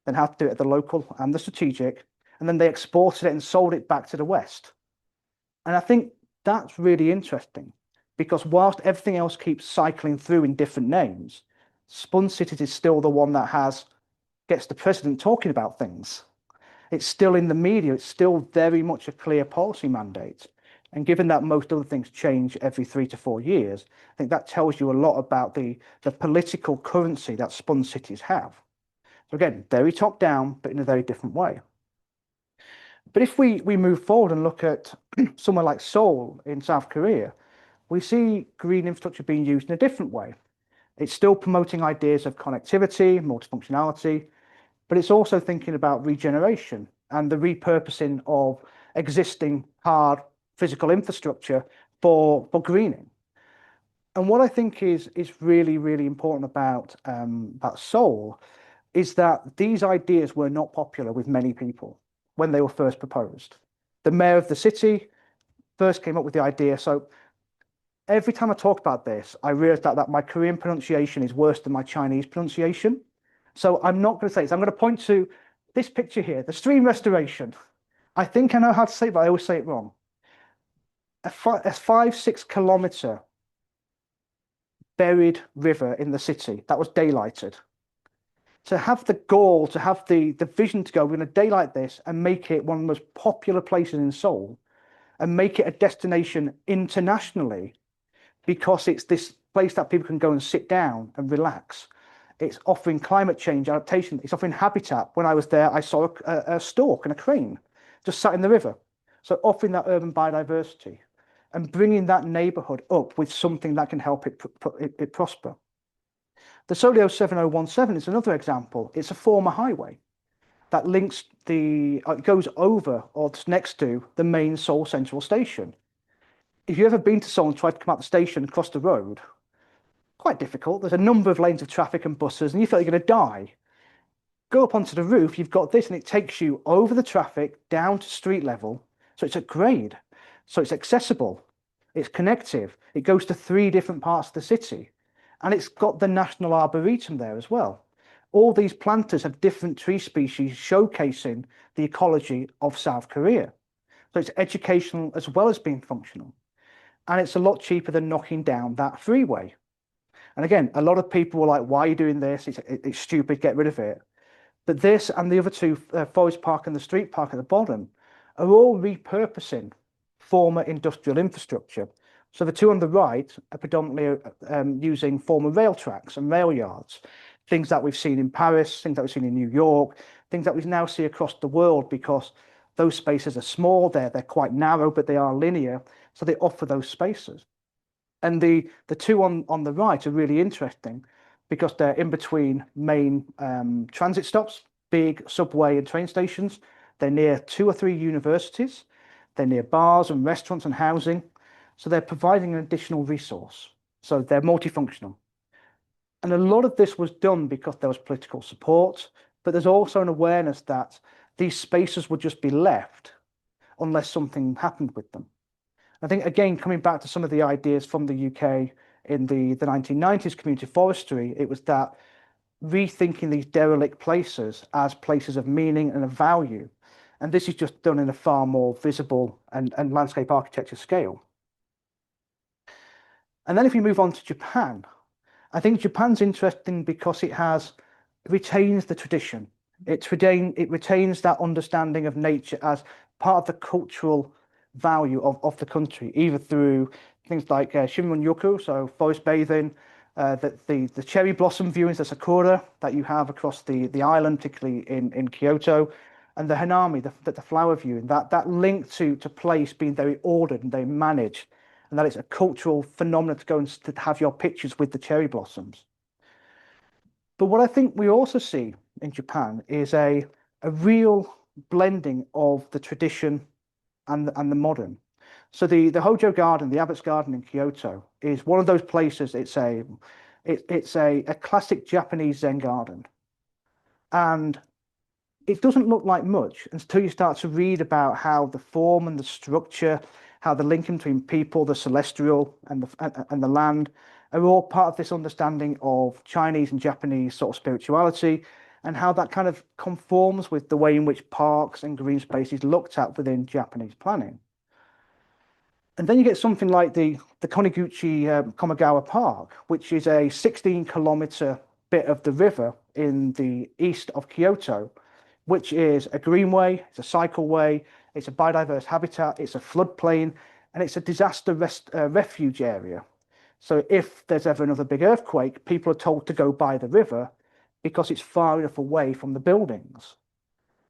then how to do it at the local and the strategic, and then they exported it and sold it back to the West. And I think that's really interesting because whilst everything else keeps cycling through in different names, Sponge Cities is still the one that gets the president talking about things. It's still in the media. It's still very much a clear policy mandate. And given that most other things change every 3 to 4 years, I think that tells you a lot about the political currency that Sponge Cities have. So again, very top down, but in a very different way. But if we move forward and look at somewhere like Seoul in South Korea, we see green infrastructure being used in a different way. It's still promoting ideas of connectivity, multifunctionality, but it's also thinking about regeneration and the repurposing of existing hard physical infrastructure for greening. And what I think is really, really important about Seoul is that these ideas were not popular with many people when they were first proposed. The mayor of the city first came up with the idea. So every time I talk about this, I realize that my Korean pronunciation is worse than my Chinese pronunciation. So I'm not going to say this. I'm going to point to this picture here, the stream restoration. I think I know how to say it, but I always say it wrong. A 5-6 kilometer buried river in the city that was daylighted. To have the goal, to have the vision to go, we're going to daylight this and make it one of the most popular places in Seoul and make it a destination internationally because it's this place that people can go and sit down and relax. It's offering climate change adaptation. It's offering habitat. When I was there, I saw a stork and a crane just sat in the river. So offering that urban biodiversity and bringing that neighborhood up with something that can help it prosper. The Solio 7017 is another example. It's a former highway that links it goes over or next to the main Seoul Central Station. If you've ever been to Seoul and tried to come out the station and cross the road, quite difficult. There's a number of lanes of traffic and buses, and you feel you're going to die. Go up onto the roof, you've got this, and it takes you over the traffic down to street level. So it's at grade. So it's accessible. It's connective. It goes to 3 different parts of the city. And it's got the National Arboretum there as well. All these planters have different tree species showcasing the ecology of South Korea. So it's educational as well as being functional. And it's a lot cheaper than knocking down that freeway. And again, a lot of people were like, why are you doing this? It's stupid, get rid of it. But this and the other 2, Forest Park and the Street Park at the bottom, are all repurposing former industrial infrastructure. So the 2 on the right are predominantly using former rail tracks and rail yards things that we've seen in Paris, things that we've seen in New York, things that we now see across the world, because those spaces are small, they're quite narrow, but they are linear, so they offer those spaces. And the two on the right are really interesting because they're in between main transit stops, big subway and train stations. They're near 2 or 3 universities. They're near bars and restaurants and housing. So they're providing an additional resource. So they're multifunctional. And a lot of this was done because there was political support, but there's also an awareness that these spaces would just be left unless something happened with them. I think, again, coming back to some of the ideas from the UK in the 1990s community forestry, it was that rethinking these derelict places as places of meaning and of value. And this is just done in a far more visible and landscape architecture scale. And then if you move on to Japan, I think Japan's interesting because it retains the tradition. It retains that understanding of nature as part of the cultural value of the country, either through things like Shinrin-yoku, so forest bathing, the cherry blossom viewings, the sakura that you have across the island, particularly in Kyoto, and the hanami, the flower viewing, that link to place being very ordered and very managed, and that it's a cultural phenomenon to go and to have your pictures with the cherry blossoms. But what I think we also see in Japan is a real blending of the tradition and the modern. So the Hojo Garden, the Abbott's Garden in Kyoto, is one of those places. It's a classic Japanese Zen garden, and it doesn't look like much until you start to read about how the form and the structure, how the link between people, the celestial, and the land are all part of this understanding of Chinese and Japanese sort of spirituality, and how that kind of conforms with the way in which parks and green spaces looked at within Japanese planning. And then you get something like the Koniguchi Komigawa Park, which is a 16-kilometer bit of the river in the east of Kyoto, which is a greenway, it's a cycleway, it's a biodiverse habitat, it's a floodplain, and it's a disaster refuge area. So if there's ever another big earthquake, people are told to go by the river because it's far enough away from the buildings.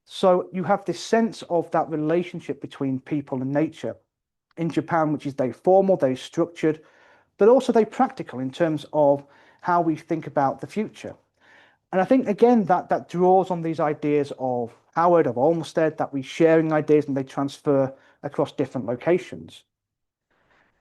So you have this sense of that relationship between people and nature in Japan, which is very formal, very structured, but also very practical in terms of how we think about the future. And I think, again, that draws on these ideas of Howard, of Olmsted, that we're sharing ideas and they transfer across different locations.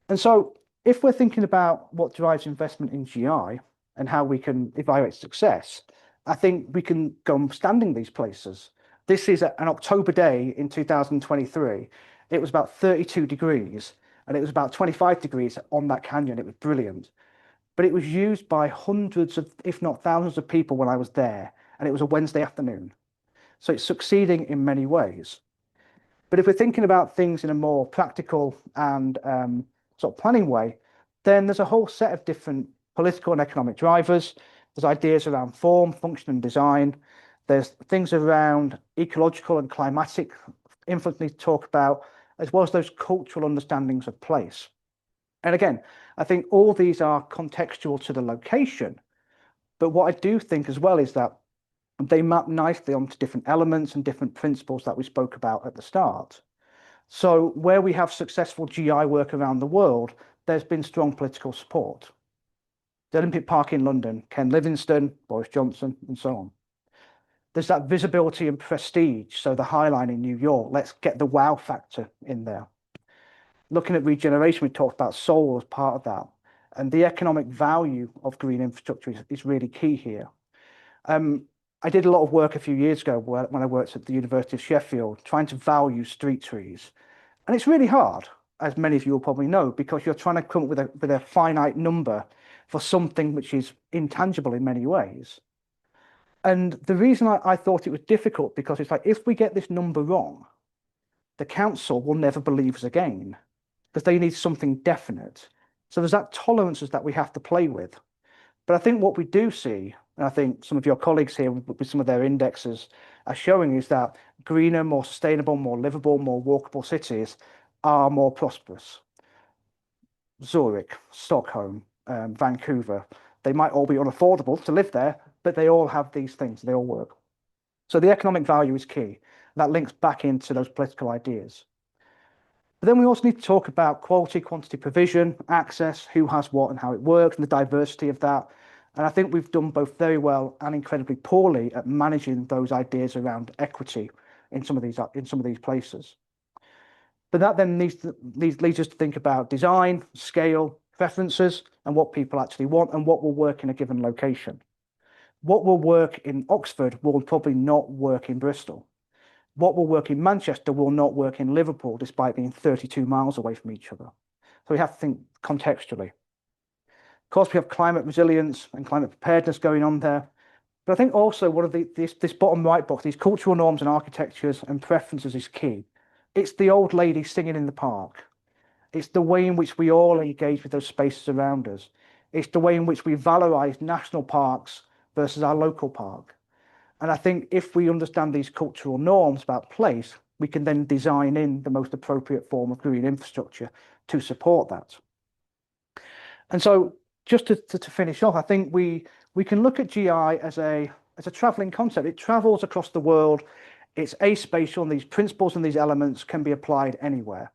And so if we're thinking about what drives investment in GI and how we can evaluate success, I think we can go standing these places. This is an October day in 2023. It was about 32 degrees and it was about 25 degrees on that canyon. It was brilliant. But it was used by hundreds of, if not thousands of people when I was there. And it was a Wednesday afternoon. So it's succeeding in many ways. But if we're thinking about things in a more practical and sort of planning way, then there's a whole set of different political and economic drivers. There's ideas around form, function, and design. There's things around ecological and climatic influence we need to talk about, as well as those cultural understandings of place. And again, I think all these are contextual to the location. But what I do think as well is that they map nicely onto different elements and different principles that we spoke about at the start. So where we have successful GI work around the world, there's been strong political support. The Olympic Park in London, Ken Livingstone, Boris Johnson, and so on. There's that visibility and prestige. So the High Line in New York, let's get the wow factor in there. Looking at regeneration, we talked about solar as part of that. And the economic value of green infrastructure is really key here. I did a lot of work a few years ago when I worked at the University of Sheffield, trying to value street trees. And it's really hard, as many of you will probably know, because you're trying to come up with a finite number for something which is intangible in many ways. And the reason I thought it was difficult, because it's like, if we get this number wrong, the council will never believe us again, because they need something definite. So there's that tolerances that we have to play with. But I think what we do see, and I think some of your colleagues here with some of their indexes are showing, is that greener, more sustainable, more livable, more walkable cities are more prosperous. Zurich, Stockholm, Vancouver, they might all be unaffordable to live there, but they all have these things, they all work. So the economic value is key. That links back into those political ideas. But then we also need to talk about quality, quantity, provision, access, who has what and how it works, and the diversity of that. And I think we've done both very well and incredibly poorly at managing those ideas around equity in some of these places. But that then leads us to think about design, scale, preferences, and what people actually want and what will work in a given location. What will work in Oxford will probably not work in Bristol. What will work in Manchester will not work in Liverpool, despite being 32 miles away from each other. So we have to think contextually. Of course, we have climate resilience and climate preparedness going on there. But I think also one of this bottom right box, these cultural norms and architectures and preferences is key. It's the old lady singing in the park. It's the way in which we all engage with those spaces around us. It's the way in which we valorize national parks versus our local park. And I think if we understand these cultural norms about place, we can then design in the most appropriate form of green infrastructure to support that. And so just to finish off, I think we can look at GI as a traveling concept. It travels across the world. It's aspatial, and these principles and these elements can be applied anywhere.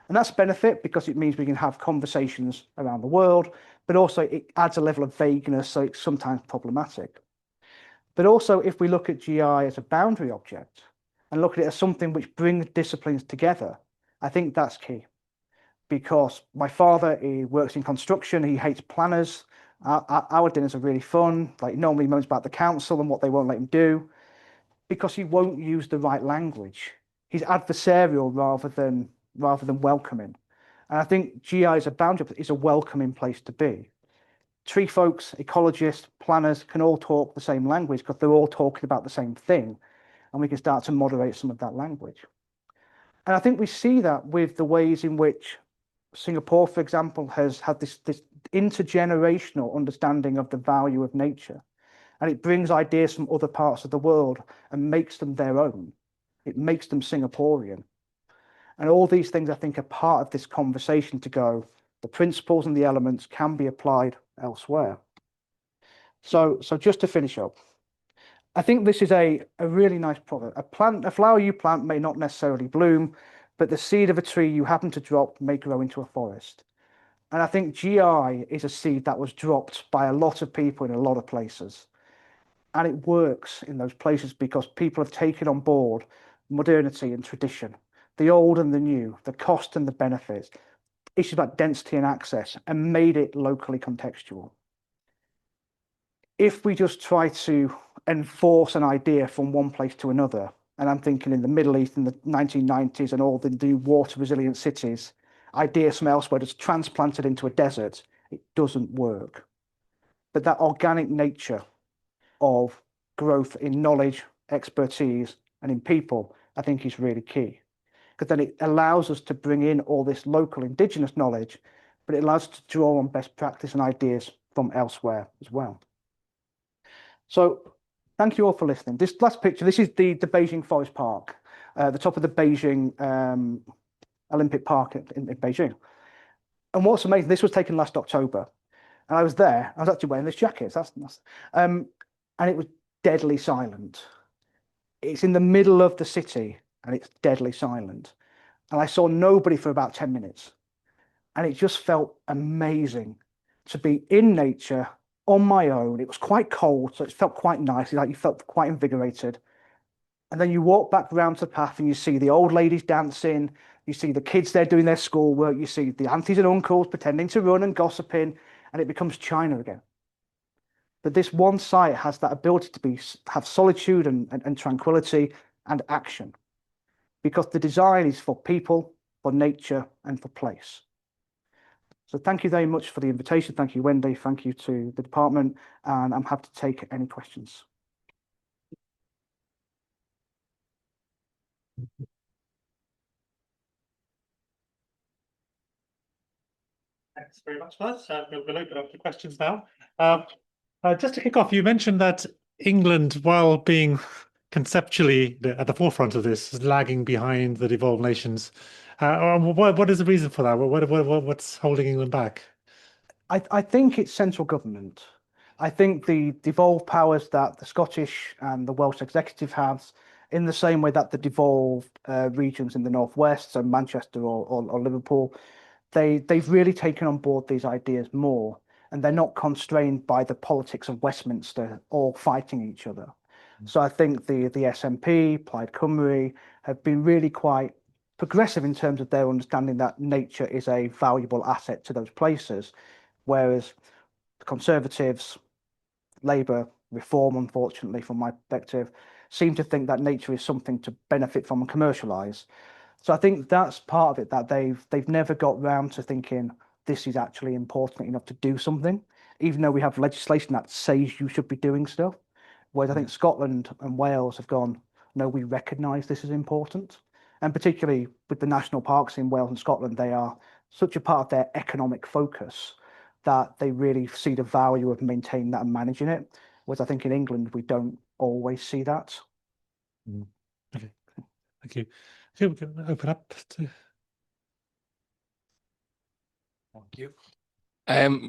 And that's a benefit because it means we can have conversations around the world, but also it adds a level of vagueness, so it's sometimes problematic. But also, if we look at GI as a boundary object and look at it as something which brings disciplines together, I think that's key. Because my father, he works in construction, he hates planners. Our dinners are really fun. Like normally moans about the council and what they won't let him do, because he won't use the right language. He's adversarial rather than welcoming. And I think GI as a boundary is a welcoming place to be. Tree folks, ecologists, planners can all talk the same language because they're all talking about the same thing, and we can start to moderate some of that language. And I think we see that with the ways in which Singapore, for example, has had this intergenerational understanding of the value of nature, and it brings ideas from other parts of the world and makes them their own. It makes them Singaporean. And all these things, I think, are part of this conversation to go, the principles and the elements can be applied elsewhere. So just to finish up, I think this is a really nice product. A flower you plant may not necessarily bloom, but the seed of a tree you happen to drop may grow into a forest. And I think GI is a seed that was dropped by a lot of people in a lot of places. And it works in those places because people have taken on board modernity and tradition, the old and the new, the cost and the benefits, issues about density and access, and made it locally contextual. If we just try to enforce an idea from one place to another, and I'm thinking in the Middle East in the 1990s and all the new water resilient cities, ideas from elsewhere just transplanted into a desert, it doesn't work. But that organic nature of growth in knowledge, expertise, and in people, I think is really key. Because then it allows us to bring in all this local indigenous knowledge, but it allows us to draw on best practice and ideas from elsewhere as well. So thank you all for listening. This last picture, this is the Beijing Forest Park, the top of the Beijing Olympic Park in Beijing. And what's amazing, this was taken last October, and I was there. I was actually wearing this jacket. And it was deadly silent. It's in the middle of the city, and it's deadly silent. And I saw nobody for about 10 minutes. And it just felt amazing to be in nature on my own. It was quite cold, so it felt quite nice. Like you felt quite invigorated. And then you walk back around to the path and you see the old ladies dancing. You see the kids there doing their schoolwork. You see the aunties and uncles pretending to run and gossiping, and it becomes China again. But this one site has that ability to have solitude and tranquility and action, because the design is for people, for nature, and for place. So thank you very much for the invitation. Thank you, Wendy. Thank you to the department, and I'm happy to take any questions. Thanks very much for that. We'll open up to questions now. Just to kick off, you mentioned that England, while being conceptually at the forefront of this, is lagging behind the devolved nations. What is the reason for that? What's holding England back? I think it's central government. I think the devolved powers that the Scottish and the Welsh executive has, in the same way that the devolved regions in the northwest, so Manchester or Liverpool, they've really taken on board these ideas more, and they're not constrained by the politics of Westminster all fighting each other. So I think the SNP, Plaid Cymru, have been really quite progressive in terms of their understanding that nature is a valuable asset to those places, whereas the Conservatives, Labour, Reform, unfortunately, from my perspective, seem to think that nature is something to benefit from and commercialise. So I think that's part of it, that they've never got round to thinking this is actually important enough to do something, even though we have legislation that says you should be doing stuff. Whereas I think Scotland and Wales have gone, no, we recognise this is important. And particularly with the national parks in Wales and Scotland, they are such a part of their economic focus that they really see the value of maintaining that and managing it. Whereas I think in England, we don't always see that. Okay, thank you. Okay, we can open up to. Thank you.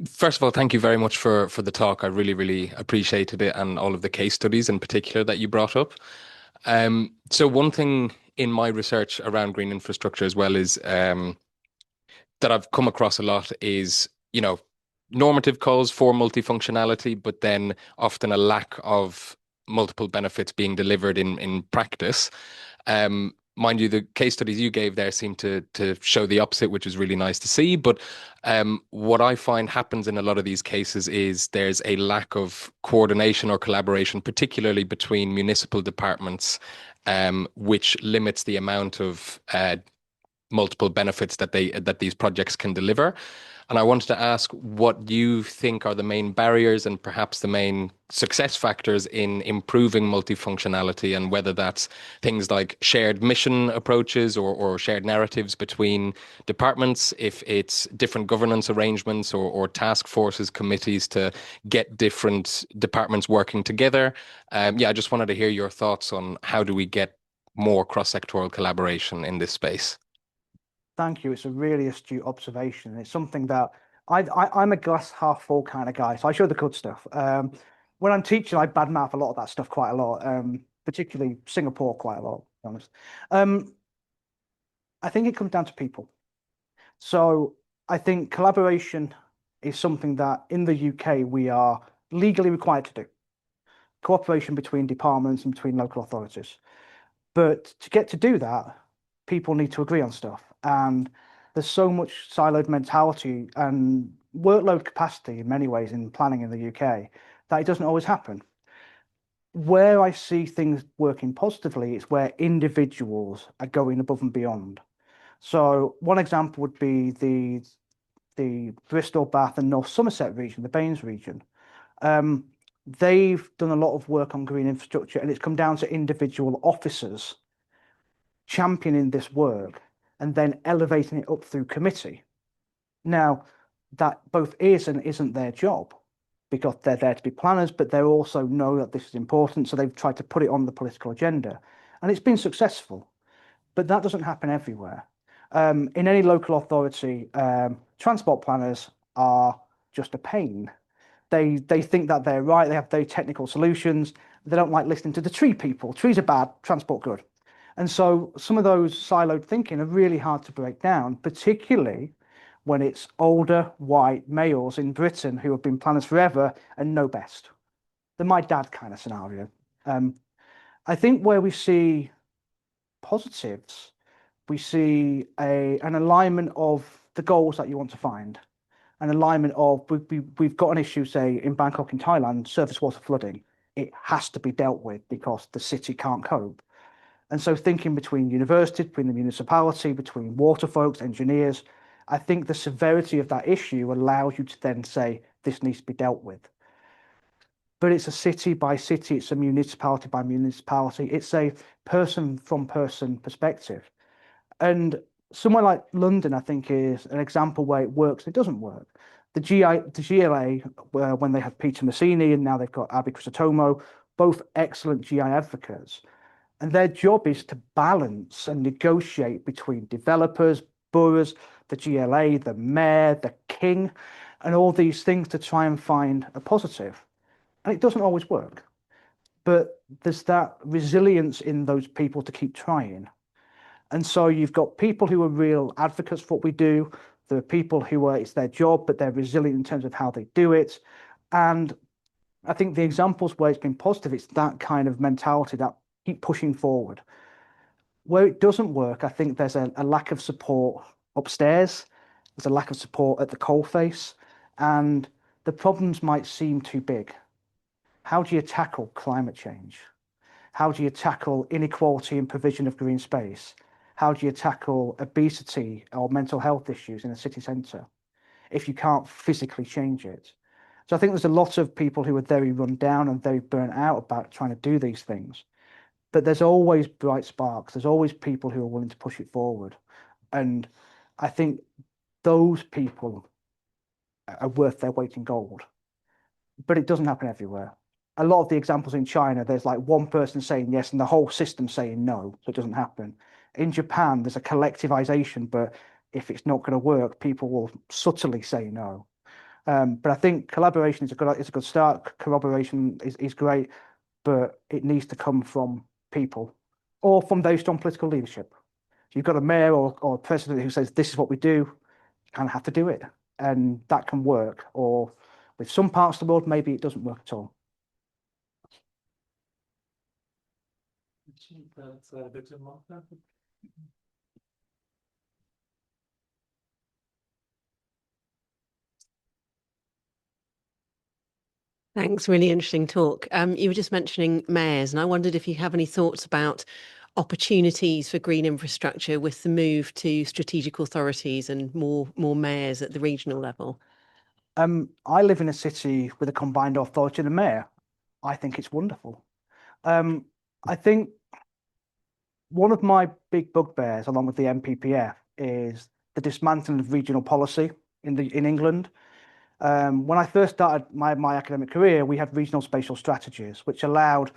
First of all, thank you very much for the talk. I really appreciated it, and all of the case studies in particular that you brought up. So one thing in my research around green infrastructure as well is that I've come across a lot is, normative calls for multifunctionality, but then often a lack of multiple benefits being delivered in practice. Mind you, the case studies you gave there seem to show the opposite, which is really nice to see. But what I find happens in a lot of these cases is there's a lack of coordination or collaboration, particularly between municipal departments, which limits the amount of multiple benefits that these projects can deliver. And I wanted to ask what you think are the main barriers and perhaps the main success factors in improving multifunctionality, and whether that's things like shared mission approaches or shared narratives between departments, if it's different governance arrangements or task forces, committees to get different departments working together. I just wanted to hear your thoughts on how do we get more cross-sectoral collaboration in this space. Thank you. It's a really astute observation. It's something that I'm a glass half full kind of guy, so I show the good stuff. When I'm teaching, I badmouth a lot of that stuff quite a lot, particularly Singapore quite a lot, to be honest. I think it comes down to people. So I think collaboration is something that in the UK we are legally required to do. Cooperation between departments and between local authorities. But to get to do that, people need to agree on stuff. And there's so much siloed mentality and workload capacity in many ways in planning in the UK that it doesn't always happen. Where I see things working positively is where individuals are going above and beyond. So one example would be the Bristol, Bath and North Somerset region, the Baines region. They've done a lot of work on green infrastructure, and it's come down to individual officers championing this work and then elevating it up through committee. Now, that both is and isn't their job, because they're there to be planners, but they also know that this is important, so they've tried to put it on the political agenda. And it's been successful, but that doesn't happen everywhere. In any local authority, transport planners are just a pain. They think that they're right, they have very technical solutions, they don't like listening to the tree people. Trees are bad, transport good. And so some of those siloed thinking are really hard to break down, particularly when it's older white males in Britain who have been planners forever and know best. The my dad kind of scenario. I think where we see positives, we see an alignment of the goals that you want to find, an alignment of we've got an issue, say in Bangkok in Thailand, surface water flooding. It has to be dealt with because the city can't cope. And so thinking between universities, between the municipality, between water folks, engineers, I think the severity of that issue allows you to then say, this needs to be dealt with. But it's a city by city, it's a municipality by municipality, it's a person from person perspective. And somewhere like London, I think, is an example where it works and it doesn't work. The GLA, when they had Peter Massini and now they've got Abby Crisotomo, both excellent GI advocates. And their job is to balance and negotiate between developers, boroughs, the GLA, the mayor, the king, and all these things to try and find a positive. And it doesn't always work. But there's that resilience in those people to keep trying. And so you've got people who are real advocates for what we do. There are people who are, it's their job, but they're resilient in terms of how they do it. And I think the examples where it's been positive, it's that kind of mentality that keep pushing forward. Where it doesn't work, I think there's a lack of support upstairs. There's a lack of support at the coalface, and the problems might seem too big. How do you tackle climate change? How do you tackle inequality in provision of green space? How do you tackle obesity or mental health issues in a city centre if you can't physically change it? So I think there's a lot of people who are very run down and very burnt out about trying to do these things. But there's always bright sparks. There's always people who are willing to push it forward. And I think those people are worth their weight in gold. But it doesn't happen everywhere. A lot of the examples in China, there's like one person saying yes and the whole system saying no, so it doesn't happen. In Japan, there's a collectivization, but if it's not going to work, people will subtly say no. But I think collaboration is a good start. Corroboration is great, but it needs to come from people or from very strong political leadership. You've got a mayor or a president who says, this is what we do, you kind of have to do it. And that can work. Or with some parts of the world, maybe it doesn't work at all. Thanks, really interesting talk. You were just mentioning mayors, and I wondered if you have any thoughts about opportunities for green infrastructure with the move to strategic authorities and more mayors at the regional level. I live in a city with a combined authority and a mayor. I think it's wonderful. I think one of my big bugbears, along with the NPPF, is the dismantling of regional policy in England. When I first started my academic career, we had regional spatial strategies, which allowed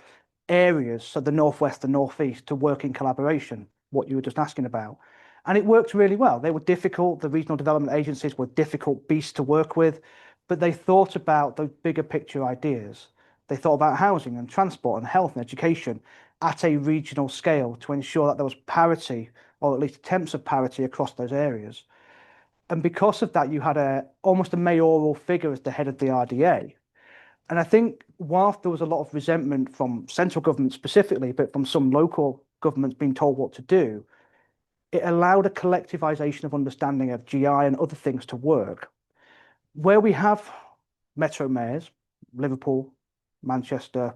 areas, so the northwest and northeast, to work in collaboration, what you were just asking about. And it worked really well. They were difficult. The regional development agencies were difficult beasts to work with, but they thought about those bigger picture ideas. They thought about housing and transport and health and education at a regional scale to ensure that there was parity, or at least attempts of parity, across those areas. And because of that, you had almost a mayoral figure as the head of the RDA. And I think whilst there was a lot of resentment from central government specifically, but from some local governments being told what to do, it allowed a collectivization of understanding of GI and other things to work. Where we have metro mayors, Liverpool, Manchester,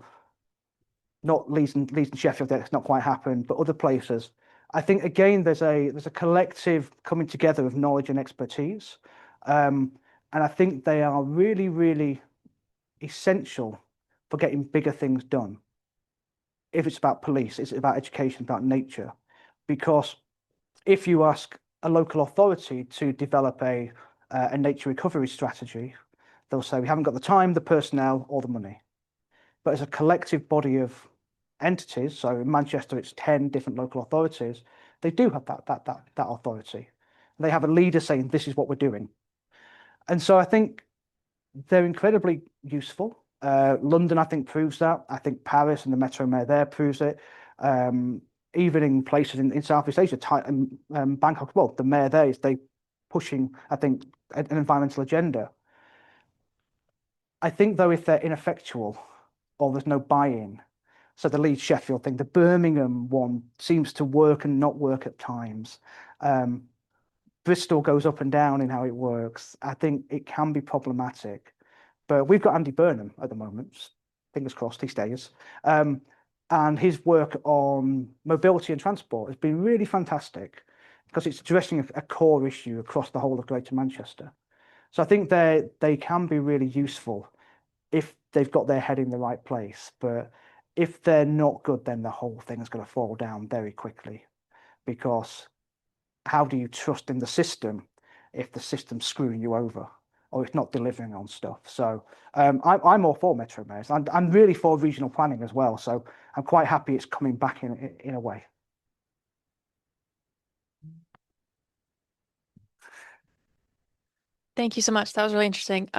not Leeds and Sheffield, that's not quite happened, but other places, I think again there's a collective coming together of knowledge and expertise, and I think they are really, really essential for getting bigger things done. If it's about police, it's about education, about nature, because if you ask a local authority to develop a nature recovery strategy, they'll say we haven't got the time, the personnel, or the money. But as a collective body of entities, so in Manchester it's 10 different local authorities, they do have that authority. They have a leader saying this is what we're doing. And so I think they're incredibly useful. London, I think, proves that. I think Paris and the Metro Mayor there proves it. Even in places in Southeast Asia, Bangkok, well, the mayor there is pushing, I think, an environmental agenda. I think, though, if they're ineffectual or there's no buy-in, so the Leeds Sheffield thing, the Birmingham one seems to work and not work at times. Bristol goes up and down in how it works. I think it can be problematic. But we've got Andy Burnham at the moment. Fingers crossed he stays. And his work on mobility and transport has been really fantastic because it's addressing a core issue across the whole of Greater Manchester. So I think they can be really useful if they've got their head in the right place. But if they're not good, then the whole thing is going to fall down very quickly, because how do you trust in the system if the system's screwing you over or it's not delivering on stuff? So I'm all for metro mayors. I'm really for regional planning as well. So I'm quite happy it's coming back in a way. Thank you so much. That was really interesting.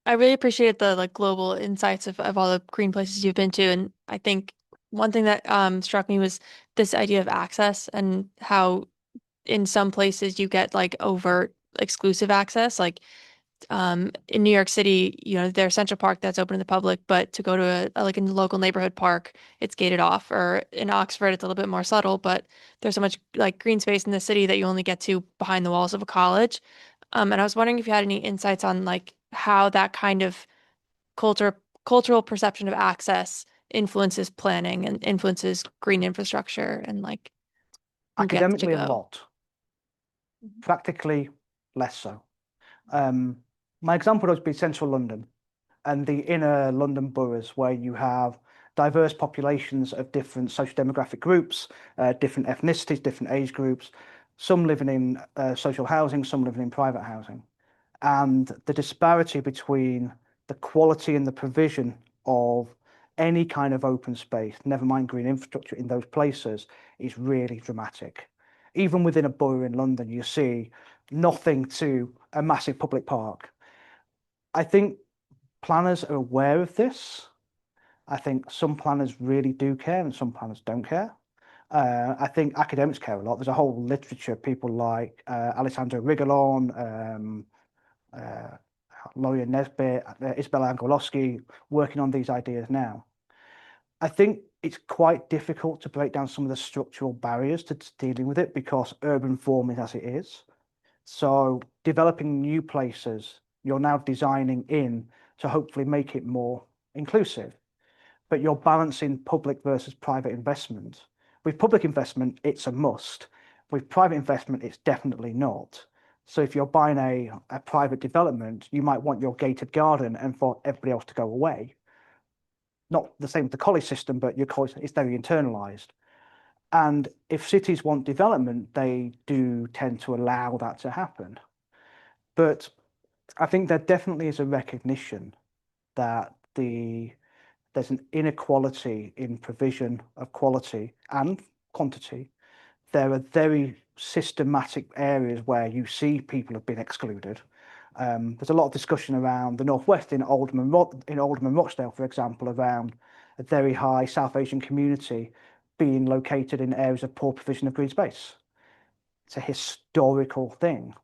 I really appreciate the like global insights of all the green places you've been to. And I think one thing that struck me was this idea of access and how in some places you get like overt exclusive access. Like in New York City, there's Central Park that's open to the public, but to go to like a local neighborhood park, it's gated off. Or in Oxford, it's a little bit more subtle, but there's so much like green space in the city that you only get to behind the walls of a college. And I was wondering if you had any insights on like how that kind of culture cultural perception of access influences planning and influences green infrastructure and like who gets to Academically, a go. lot. Practically, less so. My example would be central London and the inner London boroughs, where you have diverse populations of different socio-demographic groups, different ethnicities, different age groups, some living in social housing, some living in private housing. And the disparity between the quality and the provision of any kind of open space, never mind green infrastructure in those places, is really dramatic. Even within a borough in London, you see nothing to a massive public park. I think planners are aware of this. I think some planners really do care and some planners don't care. I think academics care a lot. There's a whole literature, people like Alessandro Rigolon, Laurie Nesbitt, Isabella Angelowski, working on these ideas now. I think it's quite difficult to break down some of the structural barriers to dealing with it because urban form is as it is. So developing new places, you're now designing in to hopefully make it more inclusive, but you're balancing public versus private investment. With public investment, it's a must. With private investment, it's definitely not. So if you're buying a private development, you might want your gated garden and for everybody else to go away. Not the same with the college system, but your college is very internalized. And if cities want development, they do tend to allow that to happen. But I think there definitely is a recognition that there's an inequality in provision of quality and quantity. There are very systematic areas where you see people have been excluded. There's a lot of discussion around the Northwest in Oldham and Rochdale, for example, around a very high South Asian community being located in areas of poor provision of green space. It's a historical thing.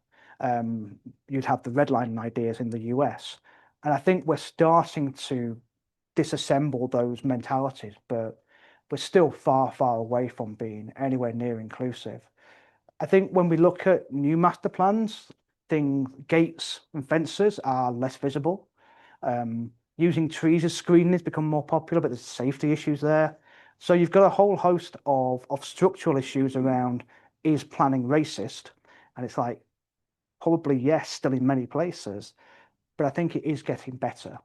You'd have the redlining ideas in the US. And I think we're starting to disassemble those mentalities, but we're still far, far away from being anywhere near inclusive. I think when we look at new master plans, gates and fences are less visible. Using trees as screening has become more popular, but there's safety issues there. So you've got a whole host of structural issues around, is planning racist? And it's like, probably yes, still in many places, but I think it is getting better.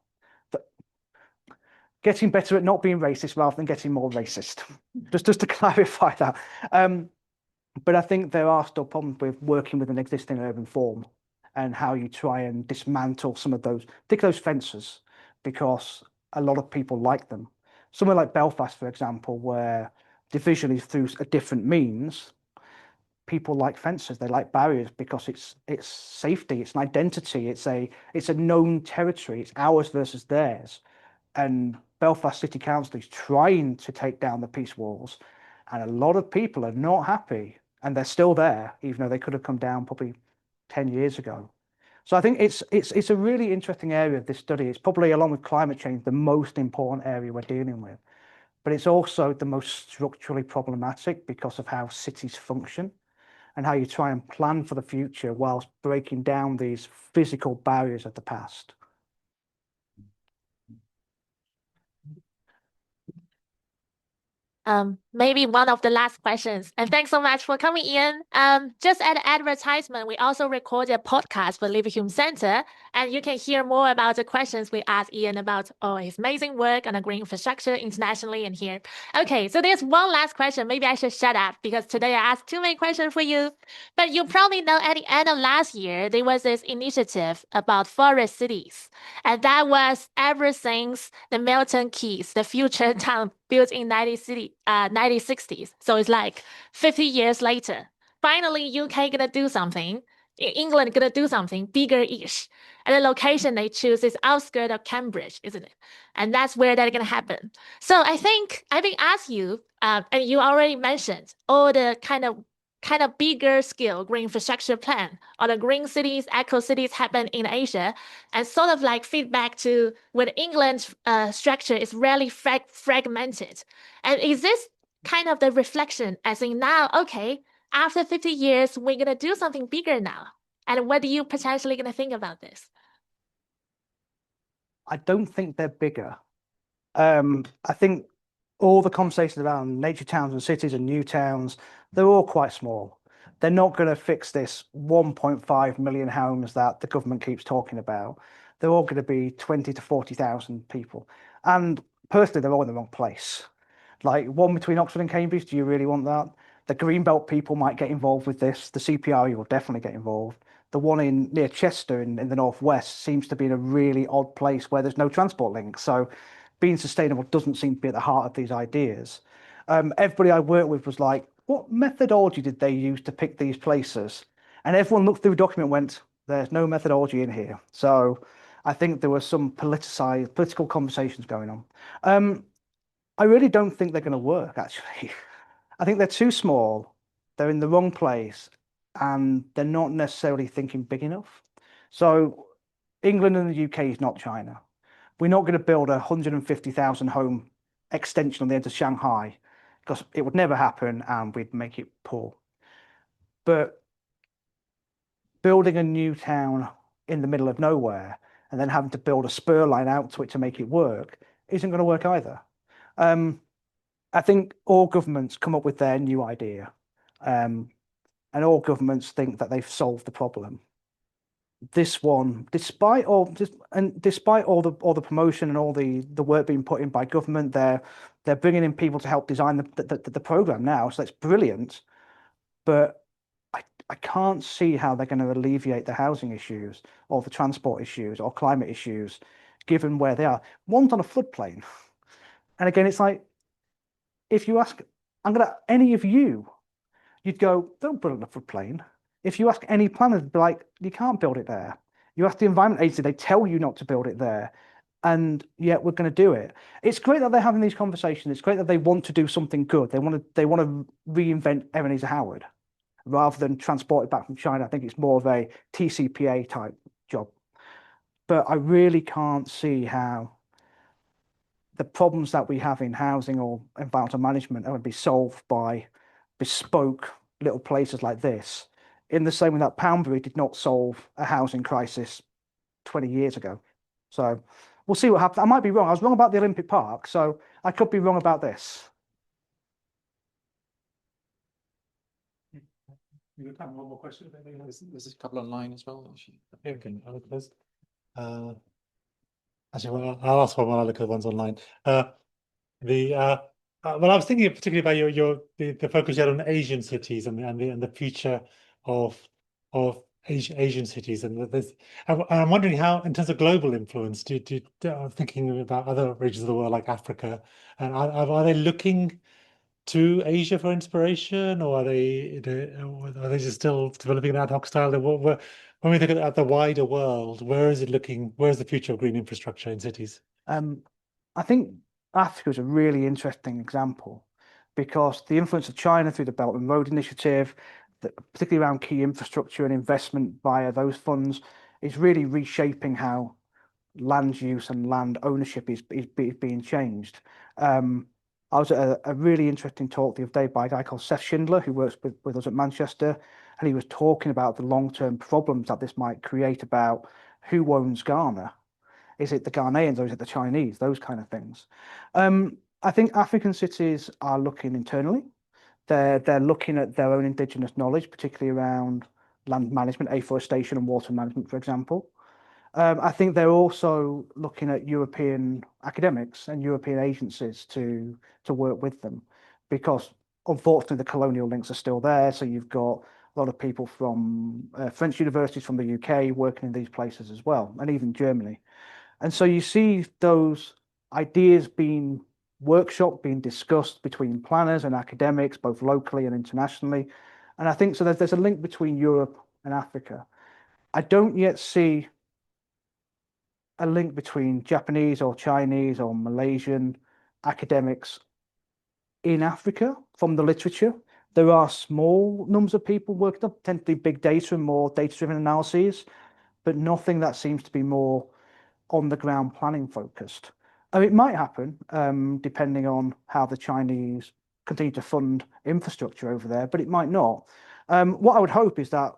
Getting better at not being racist rather than getting more racist. just to clarify that. But I think there are still problems with working with an existing urban form and how you try and dismantle some of those, particularly those fences, because a lot of people like them. Somewhere like Belfast, for example, where division is through a different means, people like fences, they like barriers because it's safety, it's an identity, it's a known territory, it's ours versus theirs. And Belfast City Council is trying to take down the peace walls, and a lot of people are not happy, and they're still there, even though they could have come down probably 10 years ago. So I think it's a really interesting area of this study. It's probably, along with climate change, the most important area we're dealing with. But it's also the most structurally problematic because of how cities function and how you try and plan for the future whilst breaking down these physical barriers of the past. Maybe one of the last questions. And thanks so much for coming in. Just at advertisement, we also recorded a podcast for Liverpool Center, and you can hear more about the questions we asked Ian about his amazing work on the green infrastructure internationally and here. Okay, so there's one last question. Maybe I should shut up because today I asked too many questions for you. But you probably know at the end of last year, there was this initiative about forest cities. And that was ever since the Milton Keys, the future town built in 1960s. So it's like 50 years later. Finally, UK gonna do something. England gonna do something bigger-ish. And the location they choose is outskirts of Cambridge, isn't it? And that's where that's gonna happen. So I think I've been asked you, and you already mentioned all the kind of bigger scale green infrastructure plan or the green cities, eco cities happen in Asia, and sort of like feedback to when England's structure is really fragmented. And is this kind of the reflection as in now, okay, after 50 years, we're gonna do something bigger now. And what do you potentially gonna think about this? I don't think they're bigger. I think all the conversations around nature towns and cities and new towns, they're all quite small. They're not going to fix this 1.5 million homes that the government keeps talking about. They're all going to be 20 to 40,000 people. And personally, they're all in the wrong place. Like one between Oxford and Cambridge, do you really want that? The Greenbelt people might get involved with this. The CPRE will definitely get involved. The one in near Chester in the northwest seems to be in a really odd place where there's no transport link. So being sustainable doesn't seem to be at the heart of these ideas. Everybody I worked with was like, what methodology did they use to pick these places? And everyone looked through the document and went, there's no methodology in here. So I think there were some political conversations going on. I really don't think they're going to work, actually. I think they're too small, they're in the wrong place, and they're not necessarily thinking big enough. So England and the UK is not China. We're not going to build a 150,000 home extension on the edge of Shanghai because it would never happen and we'd make it poor. But building a new town in the middle of nowhere and then having to build a spur line out to it to make it work isn't going to work either. I think all governments come up with their new idea, and all governments think that they've solved the problem. This one, despite all the promotion and all the work being put in by government, they're bringing in people to help design the program now, so that's brilliant. But I can't see how they're going to alleviate the housing issues or the transport issues or climate issues, given where they are. One's on a floodplain, and again, it's like if you ask, any of you, you'd go, don't build it on a floodplain. If you ask any planner, they'd be like, you can't build it there. You ask the Environment Agency, they tell you not to build it there. And yet we're going to do it. It's great that they're having these conversations. It's great that they want to do something good. They want to reinvent Ebenezer Howard rather than transport it back from China. I think it's more of a TCPA type job. But I really can't see how the problems that we have in housing or environmental management are going to be solved by bespoke little places like this, in the same way that Poundbury did not solve a housing crisis 20 years ago. So we'll see what happens. I might be wrong. I was wrong about the Olympic Park, so I could be wrong about this. You got time? One more question? There's a couple online as well. Here we can. Actually, well, I'll ask one while I look at the ones online. Well, I was thinking particularly about the focus you had on Asian cities and the future of Asian cities, and I'm wondering how, in terms of global influence, thinking about other regions of the world like Africa, and are they looking to Asia for inspiration, or are they just still developing an ad hoc style? When we look at the wider world, where is it looking? Where's the future of green infrastructure in cities? I think Africa is a really interesting example because the influence of China through the Belt and Road Initiative, particularly around key infrastructure and investment via those funds, is really reshaping how land use and land ownership is being changed. I was at a really interesting talk the other day by a guy called Seth Schindler, who works with us at Manchester, and he was talking about the long-term problems that this might create about who owns Ghana. Is it the Ghanaians or is it the Chinese? Those kind of things. I think African cities are looking internally. They're looking at their own indigenous knowledge, particularly around land management, afforestation and water management, for example. I think they're also looking at European academics and European agencies to work with them, because unfortunately the colonial links are still there. So you've got a lot of people from French universities from the UK working in these places as well, and even Germany. And so you see those ideas being workshopped, being discussed between planners and academics, both locally and internationally. And I think so there's a link between Europe and Africa. I don't yet see a link between Japanese or Chinese or Malaysian academics in Africa from the literature. There are small numbers of people working on, tend to do big data and more data-driven analyses, but nothing that seems to be more on the ground planning focused. It might happen, depending on how the Chinese continue to fund infrastructure over there, but it might not. What I would hope is that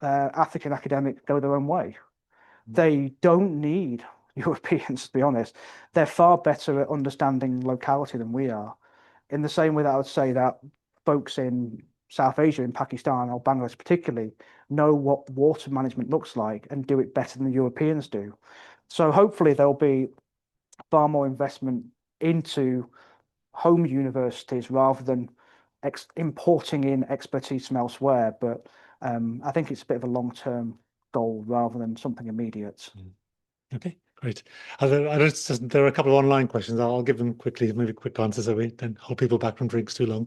African academics go their own way. They don't need Europeans, to be honest. They're far better at understanding locality than we are. In the same way that I would say that folks in South Asia, in Pakistan or Bangladesh particularly, know what water management looks like and do it better than the Europeans do. So hopefully there'll be far more investment into home universities rather than importing in expertise from elsewhere. But I think it's a bit of a long-term goal rather than something immediate. Okay, great. There are a couple of online questions. I'll give them quickly, maybe quick answers so we don't hold people back from drinks too long.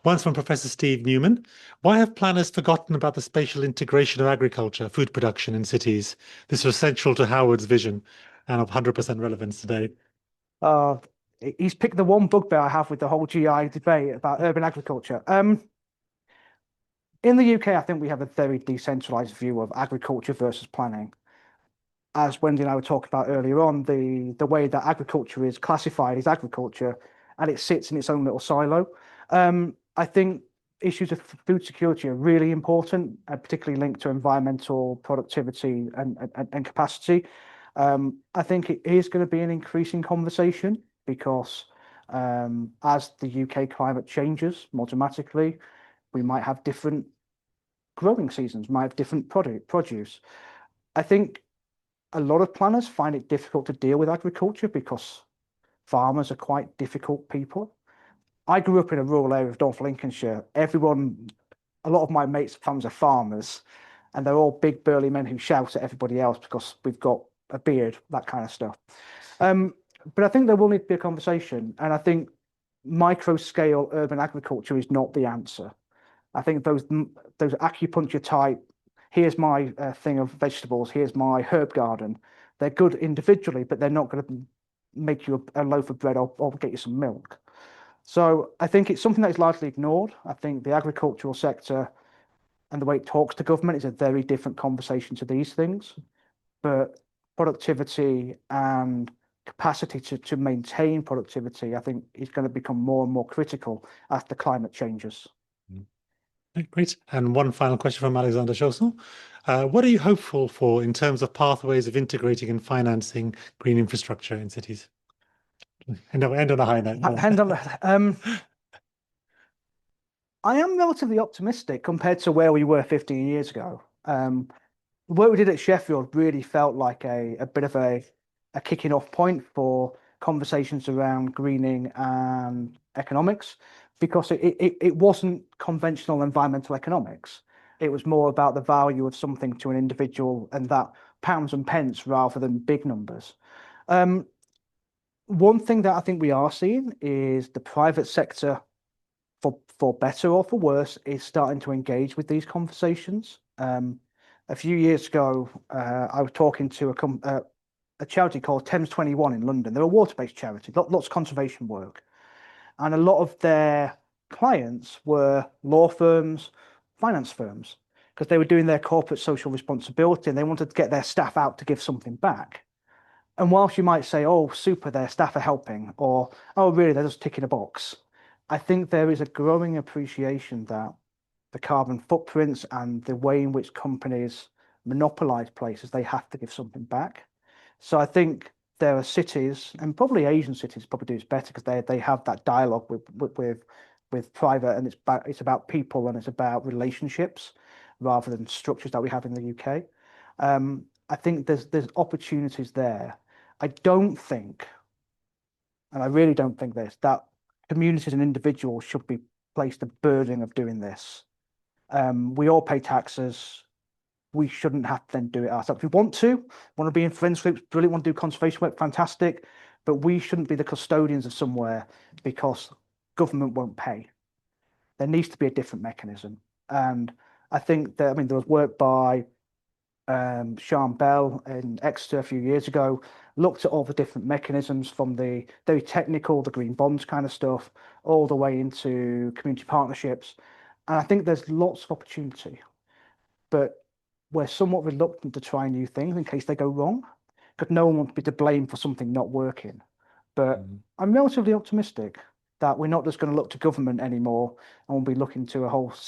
One's from Professor Steve Newman. Why have planners forgotten about the spatial integration of agriculture, food production in cities? This was central to Howard's vision and of 100% relevance today. He's picked the one bugbear I have with the whole GI debate about urban agriculture. In the UK, I think we have a very decentralized view of agriculture versus planning. As Wendy and I were talking about earlier on, the way that agriculture is classified is agriculture, and it sits in its own little silo. I think issues of food security are really important, particularly linked to environmental productivity and capacity. I think it is going to be an increasing conversation because as the UK climate changes more dramatically, we might have different growing seasons, might have different produce. I think a lot of planners find it difficult to deal with agriculture because farmers are quite difficult people. I grew up in a rural area of North Lincolnshire. A lot of my mates' families are farmers, and they're all big burly men who shout at everybody else because we've got a beard, that kind of stuff. But I think there will need to be a conversation, and I think micro-scale urban agriculture is not the answer. I think those acupuncture type, here's my thing of vegetables, here's my herb garden, they're good individually, but they're not going to make you a loaf of bread or get you some milk. So I think it's something that is largely ignored. I think the agricultural sector and the way it talks to government is a very different conversation to these things. But productivity and capacity to maintain productivity, I think, is going to become more and more critical as the climate changes. Great. And one final question from Alexander Schossel. What are you hopeful for in terms of pathways of integrating and financing green infrastructure in cities? End on a high note. I am relatively optimistic compared to where we were 15 years ago. The work we did at Sheffield really felt like a bit of a kicking off point for conversations around greening and economics, because it wasn't conventional environmental economics. It was more about the value of something to an individual and that pounds and pence rather than big numbers. One thing that I think we are seeing is the private sector, for better or for worse, is starting to engage with these conversations. A few years ago, I was talking to a charity called Thames 21 in London. They're a water-based charity, lots of conservation work. And a lot of their clients were law firms, finance firms, because they were doing their corporate social responsibility and they wanted to get their staff out to give something back. And whilst you might say, oh, super, their staff are helping, or, oh, really, they're just ticking a box, I think there is a growing appreciation that the carbon footprints and the way in which companies monopolize places, they have to give something back. So I think there are cities, and probably Asian cities probably do this better because they have that dialogue with private, and it's about people and it's about relationships rather than structures that we have in the UK. I think there's opportunities there. I don't think, and I really don't think this, that communities and individuals should be placed the burden of doing this. We all pay taxes. We shouldn't have to then do it ourselves. If we want to be in friends groups, brilliant, want to do conservation work, fantastic, but we shouldn't be the custodians of somewhere because government won't pay. There needs to be a different mechanism. And I think that, there was work by Sean Bell in Exeter a few years ago, looked at all the different mechanisms from the very technical, the green bonds kind of stuff, all the way into community partnerships. And I think there's lots of opportunity, but we're somewhat reluctant to try new things in case they go wrong, because no one wants to be to blame for something not working. But I'm relatively optimistic that we're not just going to look to government anymore and we'll be looking to a whole